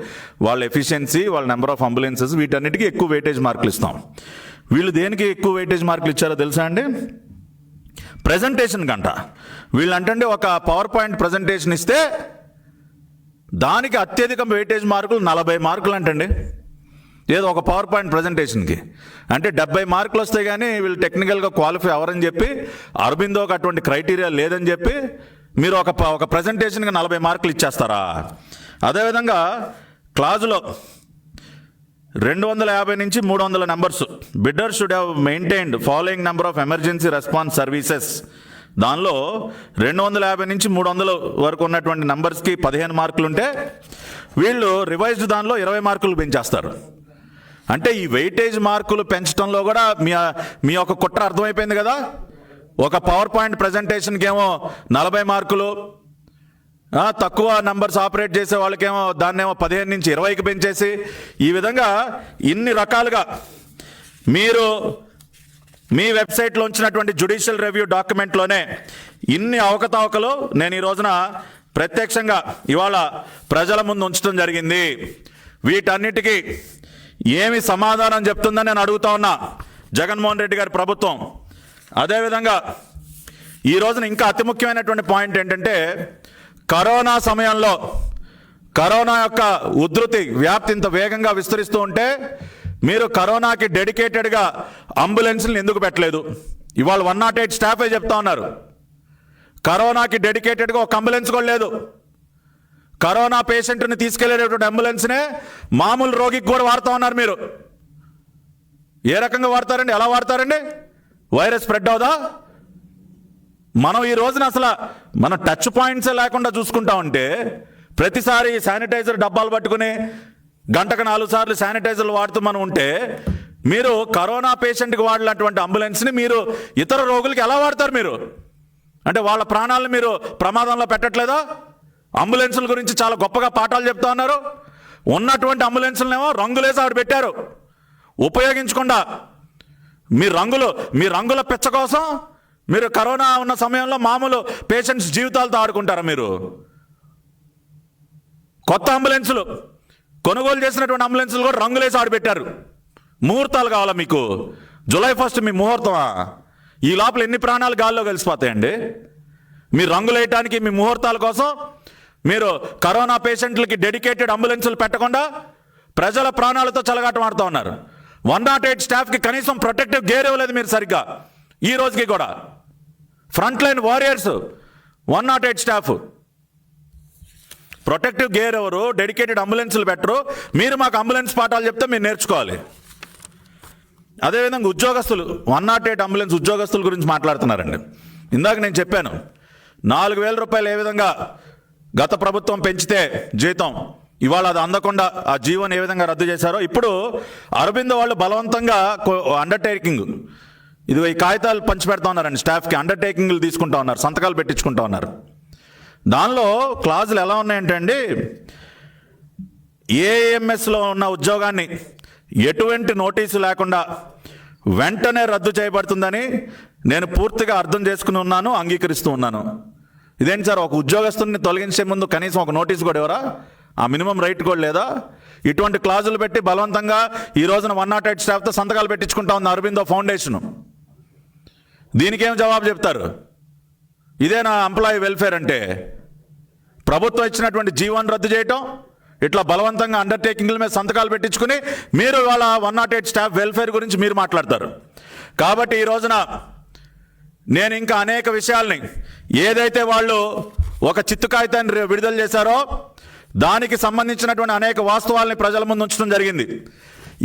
A: వాళ్ళ ఎఫిషియన్సీ, వాళ్ళ నెంబర్ ఆఫ్ అంబులెన్సెస్, వీటన్నిటికీ ఎక్కువ వెయిటేజ్ మార్కులు ఇస్తాం. వీళ్ళు దేనికి ఎక్కువ వెయిటేజ్ మార్కులు ఇచ్చారో తెలుసా అండి? ప్రజెంటేషన్ గంట. వీళ్ళు అంటే ఒక పవర్ పాయింట్ ప్రజెంటేషన్ ఇస్తే దానికి అత్యధిక వెయిటేజ్ మార్కులు 40 మార్కులు అంటండి. ఏదో ఒక పవర్ పాయింట్ ప్రజెంటేషన్కి అంటే 70 మార్కులు వస్తాయి, కానీ వీళ్ళు టెక్నికల్గా క్వాలిఫై అవ్వరని చెప్పి, అరబిందోకి అటువంటి క్రైటీరియా లేదని చెప్పి మీరు ఒక ప్రజెంటేషన్కి 40 మార్కులు ఇచ్చేస్తారా? అదేవిధంగా క్లాజులో 250 నుంచి 300 numbers, bidder should have maintained following number of emergency response services. దానిలో 250 నుంచి 300 వరకు ఉన్నటువంటి నెంబర్స్కి 15 మార్కులు ఉంటే వీళ్ళు రివైజ్డ్ దానిలో 20 మార్కులు పెంచేస్తారు. అంటే ఈ వెయిటేజ్ మార్కులు పెంచడంలో కూడా మీ యొక్క కుట్ర అర్థమైపోయింది కదా. ఒక పవర్ పాయింట్ ప్రజెంటేషన్కి ఏమో 40 మార్కులు, తక్కువ నంబర్స్ ఆపరేట్ చేసే వాళ్ళకేమో దాన్నేమో 15 నుంచి 20కి పెంచేసి, ఈ విధంగా ఇన్ని రకాలుగా మీరు మీ వెబ్సైట్లో ఉంచినటువంటి జ్యుడిషియల్ రివ్యూ డాక్యుమెంట్లోనే ఇన్ని అవకతవకలు నేను ఈ రోజున ప్రత్యక్షంగా ఇవాళ ప్రజల ముందు ఉంచడం జరిగింది. వీటన్నిటికీ ఏమి సమాధానం చెప్తుందని నేను అడుగుతా ఉన్నా జగన్మోహన్ రెడ్డి గారి ప్రభుత్వం. అదేవిధంగా ఈ రోజున ఇంకా అతి ముఖ్యమైనటువంటి పాయింట్ ఏంటంటే, కరోనా సమయంలో కరోనా యొక్క ఉధృతి వ్యాప్తి ఇంత వేగంగా విస్తరిస్తూ ఉంటే మీరు కరోనాకి డెడికేటెడ్గా అంబులెన్స్ని ఎందుకు పెట్టలేదు? ఇవాళ 108 స్టాఫే చెప్తా ఉన్నారు, కరోనాకి డెడికేటెడ్గా ఒక అంబులెన్స్ కూడా లేదు. కరోనా పేషెంట్ని తీసుకెళ్లేటటువంటి అంబులెన్స్నే మామూలు రోగికి కూడా వాడుతూ ఉన్నారు. మీరు ఏ రకంగా వాడతారండి? ఎలా వాడతారండి? వైరస్ స్ప్రెడ్ అవుదా? మనం ఈ రోజున అసలు మన టచ్ పాయింట్సే లేకుండా చూసుకుంటా ఉంటే, ప్రతిసారి శానిటైజర్ డబ్బాలు పట్టుకుని గంటకు 4 సార్లు శానిటైజర్లు వాడుతూ మనం ఉంటే, మీరు కరోనా పేషెంట్కి వాడినటువంటి అంబులెన్స్ని మీరు ఇతర రోగులకి ఎలా వాడతారు? మీరు అంటే వాళ్ళ ప్రాణాలను మీరు ప్రమాదంలో పెట్టట్లేదా? అంబులెన్సుల గురించి చాలా గొప్పగా పాఠాలు చెప్తా ఉన్నారు. ఉన్నటువంటి అంబులెన్సులనేమో రంగులేసి ఆవిడ పెట్టారు, ఉపయోగించకుండా మీ రంగుల పిచ్చ కోసం మీరు కరోనా ఉన్న సమయంలో మామూలు పేషెంట్స్ జీవితాలతో ఆడుకుంటారా? మీరు కొత్త అంబులెన్సులు కొనుగోలు చేసినటువంటి అంబులెన్సులు కూడా రంగులేసి ఆడిపెట్టారు. ముహూర్తాలు కావాలా మీకు? జూలై 1 మీ ముహూర్తమా? ఈ లోపల ఎన్ని ప్రాణాలు గాల్లో కలిసిపోతాయండి? మీ రంగులు వేయటానికి, మీ ముహూర్తాల కోసం మీరు కరోనా పేషెంట్లకి డెడికేటెడ్ అంబులెన్సులు పెట్టకుండా ప్రజల ప్రాణాలతో చెలగాటం ఆడుతూ ఉన్నారు. 108 స్టాఫ్కి కనీసం ప్రొటెక్టివ్ గేర్ ఇవ్వలేదు మీరు సరిగ్గా. ఈ రోజుకి కూడా front line warriors 108 staff protective gear ఎవరు? డెడికేటెడ్ అంబులెన్సులు పెట్టరు. మీరు మాకు అంబులెన్స్ పాఠాలు చెప్తే మీరు నేర్చుకోవాలి. అదేవిధంగా ఉద్యోగస్తులు 108 అంబులెన్స్ ఉద్యోగస్తుల గురించి మాట్లాడుతున్నారండి. ఇందాక నేను చెప్పాను, 4,000 రూపాయలు ఏ విధంగా గత ప్రభుత్వం పెంచితే జీతం, ఇవాళ అది అందకుండా ఆ జీవోని ఏ విధంగా రద్దు చేశారో, ఇప్పుడు అరబిందో వాళ్ళు బలవంతంగా అండర్టేకింగ్, ఇది ఈ కాగితాలు పంచిపెడతా ఉన్నారండి స్టాఫ్కి, అండర్టేకింగ్లు తీసుకుంటా ఉన్నారు, సంతకాలు పెట్టించుకుంటా ఉన్నారు. దానిలో క్లాజులు ఎలా ఉన్నాయంటే అండి, ఏఎంఎస్లో ఉన్న ఉద్యోగాన్ని ఎటువంటి నోటీసు లేకుండా వెంటనే రద్దు చేయబడుతుందని నేను పూర్తిగా అర్థం చేసుకుని ఉన్నాను, అంగీకరిస్తూ ఉన్నాను. ఇదేంటి సార్, ఒక ఉద్యోగస్తుని తొలగించే ముందు కనీసం ఒక నోటీసు కూడా ఎవరా? ఆ మినిమం రైట్ కూడా లేదా? ఇటువంటి క్లాజులు పెట్టి బలవంతంగా ఈ రోజున 108 స్టాఫ్తో సంతకాలు పెట్టించుకుంటా ఉంది అరబిందో ఫౌండేషను. దీనికేం జవాబు చెప్తారు? ఇదేనా ఎంప్లాయీ వెల్ఫేర్ అంటే? ప్రభుత్వం ఇచ్చినటువంటి జీవోని రద్దు చేయటం, ఇట్లా బలవంతంగా అండర్టేకింగ్ల మీద సంతకాలు పెట్టించుకుని మీరు వాళ్ళ 108 స్టాఫ్ వెల్ఫేర్ గురించి మీరు మాట్లాడతారు. కాబట్టి ఈ రోజున నేను ఇంకా అనేక విషయాల్ని ఏదైతే వాళ్ళు ఒక చిత్తు కాగితాన్ని విడుదల చేశారో దానికి సంబంధించినటువంటి అనేక వాస్తవాల్ని ప్రజల ముందు ఉంచడం జరిగింది.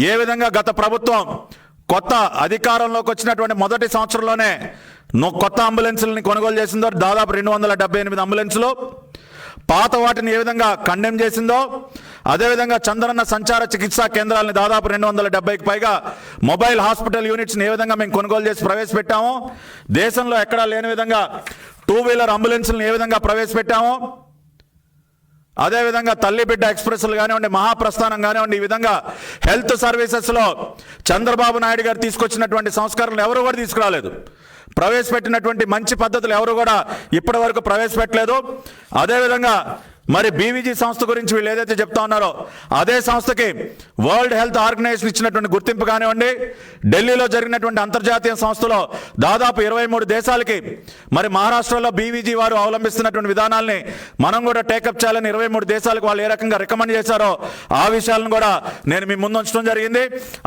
A: ఏ విధంగా గత ప్రభుత్వం కొత్త అధికారంలోకి వచ్చినటువంటి మొదటి సంవత్సరంలోనే కొత్త అంబులెన్సులని కొనుగోలు చేసిందో, దాదాపు 278 అంబులెన్సులు, పాత వాటిని ఏ విధంగా కండెమ్ చేసిందో, అదేవిధంగా చంద్రన్న సంచార చికిత్సా కేంద్రాలని దాదాపు 270కి పైగా మొబైల్ హాస్పిటల్ యూనిట్స్ని ఏ విధంగా మేము కొనుగోలు చేసి ప్రవేశపెట్టామో, దేశంలో ఎక్కడా లేని విధంగా 2 వీలర్ అంబులెన్సులను ఏ విధంగా ప్రవేశపెట్టామో, అదేవిధంగా తల్లి బిడ్డ ఎక్స్ప్రెస్లు కానివ్వండి, మహాప్రస్థానం కానివ్వండి, ఈ విధంగా హెల్త్ సర్వీసెస్లో చంద్రబాబు నాయుడు గారు తీసుకొచ్చినటువంటి సంస్కరణలు ఎవరు కూడా తీసుకురాలేదు. ప్రవేశపెట్టినటువంటి మంచి పద్ధతులు ఎవరు కూడా ఇప్పటి వరకు ప్రవేశపెట్టలేదు. అదేవిధంగా మరి బీవీజీ సంస్థ గురించి వీళ్ళు ఏదైతే చెప్తా ఉన్నారో అదే సంస్థకి వరల్డ్ హెల్త్ ఆర్గనైజేషన్ ఇచ్చినటువంటి గుర్తింపు కానివ్వండి, ఢిల్లీలో జరిగినటువంటి అంతర్జాతీయ సంస్థలో దాదాపు 23 దేశాలకి మరి మహారాష్ట్రలో బీవీజీ వారు అవలంబిస్తున్నటువంటి విధానాల్ని మనం కూడా టేకప్ చేయాలని 23 దేశాలకు వాళ్ళు ఏ రకంగా రికమెండ్ చేశారో ఆ విషయాలను కూడా నేను మీ ముందు ఉంచడం జరిగింది.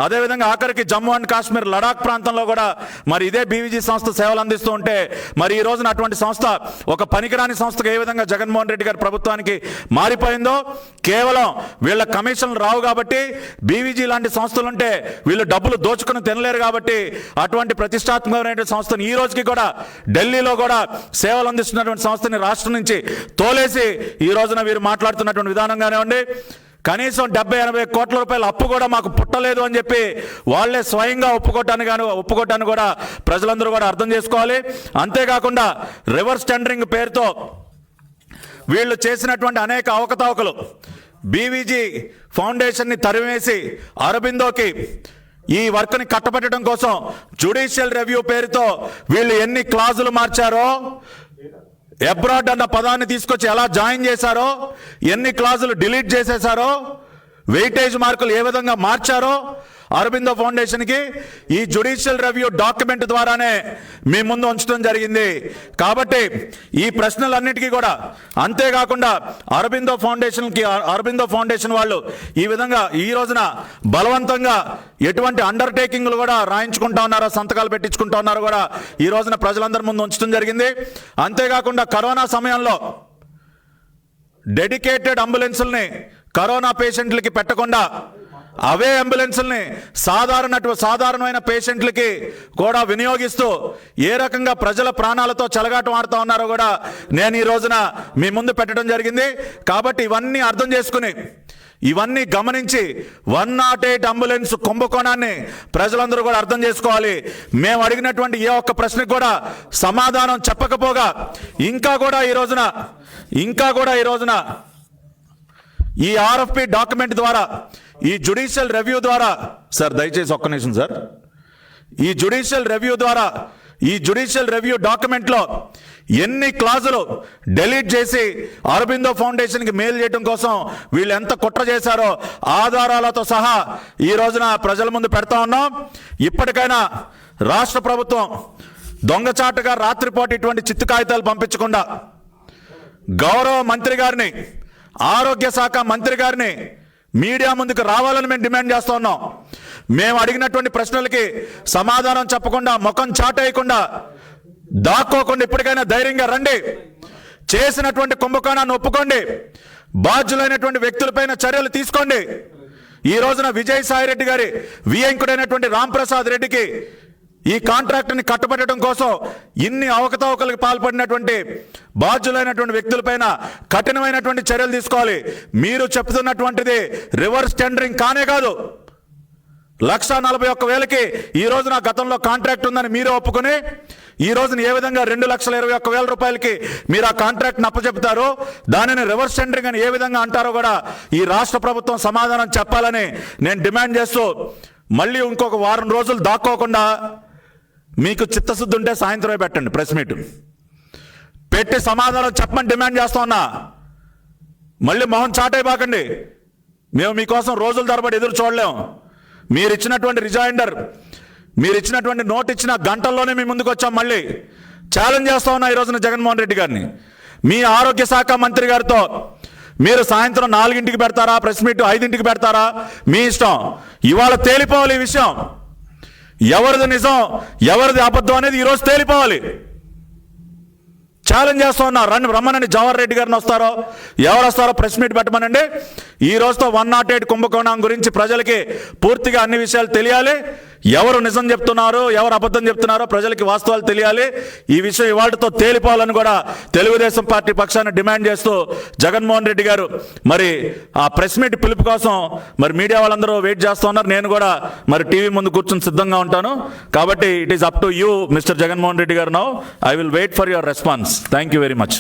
A: అదేవిధంగా ఆఖరికి జమ్మూ అండ్ కాశ్మీర్, లడాక్ ప్రాంతంలో కూడా మరి ఇదే బీవీజీ సంస్థ సేవలు అందిస్తూ ఉంటే మరి ఈ రోజున అటువంటి సంస్థ ఒక పనికిరాని సంస్థకు ఏ విధంగా జగన్మోహన్ రెడ్డి గారి ప్రభుత్వానికి మారిపోయిందో, కేవలం వీళ్ళ కమిషన్లు రావు కాబట్టి, బీవీజీ లాంటి సంస్థలుంటే వీళ్ళు డబ్బులు దోచుకుని తినలేరు కాబట్టి అటువంటి ప్రతిష్టాత్మకమైన సంస్థను ఈ రోజుకి కూడా ఢిల్లీలో కూడా సేవలు అందిస్తున్నటువంటి సంస్థని రాష్ట్రం నుంచి తోలేసి ఈ రోజున వీరు మాట్లాడుతున్నటువంటి విధానం కానివ్వండి, కనీసం 70-80 కోట్ల రూపాయల అప్పు కూడా మాకు పుట్టలేదు అని చెప్పి వాళ్లే స్వయంగా ఒప్పుకోటాన్ని కూడా ప్రజలందరూ కూడా అర్థం చేసుకోవాలి. అంతేకాకుండా రివర్స్ టెండరింగ్ పేరుతో వీళ్ళు చేసినటువంటి అనేక అవకతవకలు, బీవీజీ ఫౌండేషన్ని తరిమేసి అరబిందోకి ఈ వర్క్ని కట్టబెట్టడం కోసం జ్యుడిషియల్ రివ్యూ పేరుతో వీళ్ళు ఎన్ని క్లాజులు మార్చారో, అబ్రాడ్ అన్న పదాన్ని తీసుకొచ్చి ఎలా జాయిన్ చేశారో, ఎన్ని క్లాజులు డిలీట్ చేసేశారో, వెయిటేజ్ మార్కులు ఏ విధంగా మార్చారో అరబిందో ఫౌండేషన్కి ఈ జ్యుడిషియల్ రివ్యూ డాక్యుమెంట్ ద్వారానే మీ ముందు ఉంచడం జరిగింది. కాబట్టి ఈ ప్రశ్నలన్నిటికీ కూడా, అంతేకాకుండా అరబిందో ఫౌండేషన్ వాళ్ళు ఈ విధంగా ఈ రోజున బలవంతంగా ఎటువంటి అండర్టేకింగ్లు కూడా రాయించుకుంటా ఉన్నారో, సంతకాలు పెట్టించుకుంటా ఉన్నారో కూడా ఈ రోజున ప్రజలందరి ముందు ఉంచడం జరిగింది. అంతేకాకుండా కరోనా సమయంలో డెడికేటెడ్ అంబులెన్సుల్ని కరోనా పేషెంట్లకి పెట్టకుండా అవే అంబులెన్సుల్ని సాధారణమైన పేషెంట్లకి కూడా వినియోగిస్తూ ఏ రకంగా ప్రజల ప్రాణాలతో చెలగాటం ఆడుతూ ఉన్నారో కూడా నేను ఈ రోజున మీ ముందు పెట్టడం జరిగింది. కాబట్టి ఇవన్నీ అర్థం చేసుకుని, ఇవన్నీ గమనించి 108 అంబులెన్స్ కుంభకోణాన్ని ప్రజలందరూ కూడా అర్థం చేసుకోవాలి. మేము అడిగినటువంటి ఏ ఒక్క ప్రశ్నకు కూడా సమాధానం చెప్పకపోగా ఇంకా కూడా ఈ రోజున ఈ ఆర్ఎఫ్పి డాక్యుమెంట్ ద్వారా, ఈ జ్యుడిషియల్ రివ్యూ ద్వారా, సార్ దయచేసి ఒక్క నిమిషం సార్, ఈ జ్యుడిషియల్ రివ్యూ డాక్యుమెంట్లో ఎన్ని క్లాజులు డిలీట్ చేసి అరబిందో ఫౌండేషన్కి మెయిల్ చేయడం కోసం వీళ్ళు ఎంత కుట్ర చేశారో ఆధారాలతో సహా ఈ రోజున ప్రజల ముందు పెడతా ఉన్నాం. ఇప్పటికైనా రాష్ట్ర ప్రభుత్వం దొంగచాటుగా రాత్రిపూట ఇటువంటి చిత్తు కాగితాలు పంపించకుండా గౌరవ మంత్రి గారిని, ఆరోగ్య శాఖ మంత్రి గారిని మీడియా ముందుకు రావాలని మేము డిమాండ్ చేస్తూ ఉన్నాం. మేము అడిగినటువంటి ప్రశ్నలకి సమాధానం చెప్పకుండా, ముఖం చాటేయకుండా, దాక్కోకుండా ఇప్పటికైనా ధైర్యంగా రండి. చేసినటువంటి కుంభకోణాన్ని ఒప్పుకోండి. బాధ్యులైనటువంటి వ్యక్తులపైన చర్యలు తీసుకోండి. ఈ రోజున విజయసాయి రెడ్డి గారి వియంకుడైనటువంటి రాంప్రసాద్ రెడ్డికి ఈ కాంట్రాక్ట్ని కట్టబెట్టడం కోసం ఇన్ని అవకతవకలకు పాల్పడినటువంటి బాధ్యులైనటువంటి వ్యక్తులపైన కఠినమైనటువంటి చర్యలు తీసుకోవాలి. మీరు చెప్తున్నటువంటిది రివర్స్ టెండరింగ్ కానే కాదు. 1,41,000కి ఈ రోజున గతంలో కాంట్రాక్ట్ ఉందని మీరే ఒప్పుకొని ఈ రోజున ఏ విధంగా 2,21,000 రూపాయలకి మీరు ఆ కాంట్రాక్ట్ని అప్పచెప్తారో, దానిని రివర్స్ టెండరింగ్ అని ఏ విధంగా అంటారో కూడా ఈ రాష్ట్ర ప్రభుత్వం సమాధానం చెప్పాలని నేను డిమాండ్ చేస్తూ, మళ్ళీ ఇంకొక వారం రోజులు దాక్కోకుండా మీకు చిత్తశుద్ధి ఉంటే సాయంత్రమే పెట్టండి ప్రెస్ మీట్ పెట్టి సమాధానం చెప్పమని డిమాండ్ చేస్తా ఉన్నా. మళ్ళీ మొహం చాటైపోకండి. మేము మీకోసం రోజుల తరబడి ఎదురు చూడలేము. మీరు ఇచ్చినటువంటి రిజైండర్, మీరు ఇచ్చినటువంటి నోట్ ఇచ్చిన గంటల్లోనే మీ ముందుకు వచ్చాం. మళ్ళీ ఛాలెంజ్ చేస్తా ఉన్నా ఈ రోజున జగన్మోహన్ రెడ్డి గారిని, మీ ఆరోగ్య శాఖ మంత్రి గారితో మీరు సాయంత్రం 4ంటికి పెడతారా ప్రెస్ మీట్, 5ంటికి పెడతారా, మీ ఇష్టం. ఇవాళ తేలిపోవాలి ఈ విషయం. ఎవరిది నిజం ఎవరిది అబద్ధం అనేది ఈరోజు తేలిపోవాలి. ఛాలెంజ్ చేస్తూ ఉన్నా, రమ్మనండి. జవహర్ రెడ్డి గారిని వస్తారో ఎవరు వస్తారో ప్రెస్ మీట్ పెట్టమనండి. ఈ రోజుతో 108 కుంభకోణం గురించి ప్రజలకి పూర్తిగా అన్ని విషయాలు తెలియాలి. ఎవరు నిజం చెప్తున్నారు ఎవరు అబద్ధం చెప్తున్నారో ప్రజలకి వాస్తవాలు తెలియాలి. ఈ విషయం ఇవాళతో తేలిపోవాలని కూడా తెలుగుదేశం పార్టీ పక్షాన్ని డిమాండ్ చేస్తూ జగన్మోహన్ రెడ్డి గారు మరి ఆ ప్రెస్ మీట్ పిలుపు కోసం మరి మీడియా వాళ్ళందరూ వెయిట్ చేస్తూ ఉన్నారు. నేను కూడా మరి టీవీ ముందు కూర్చొని సిద్ధంగా ఉంటాను. కాబట్టి it is up to you mister Jaganmohan Reddy garu. Now I will wait for your response. Thank you very much.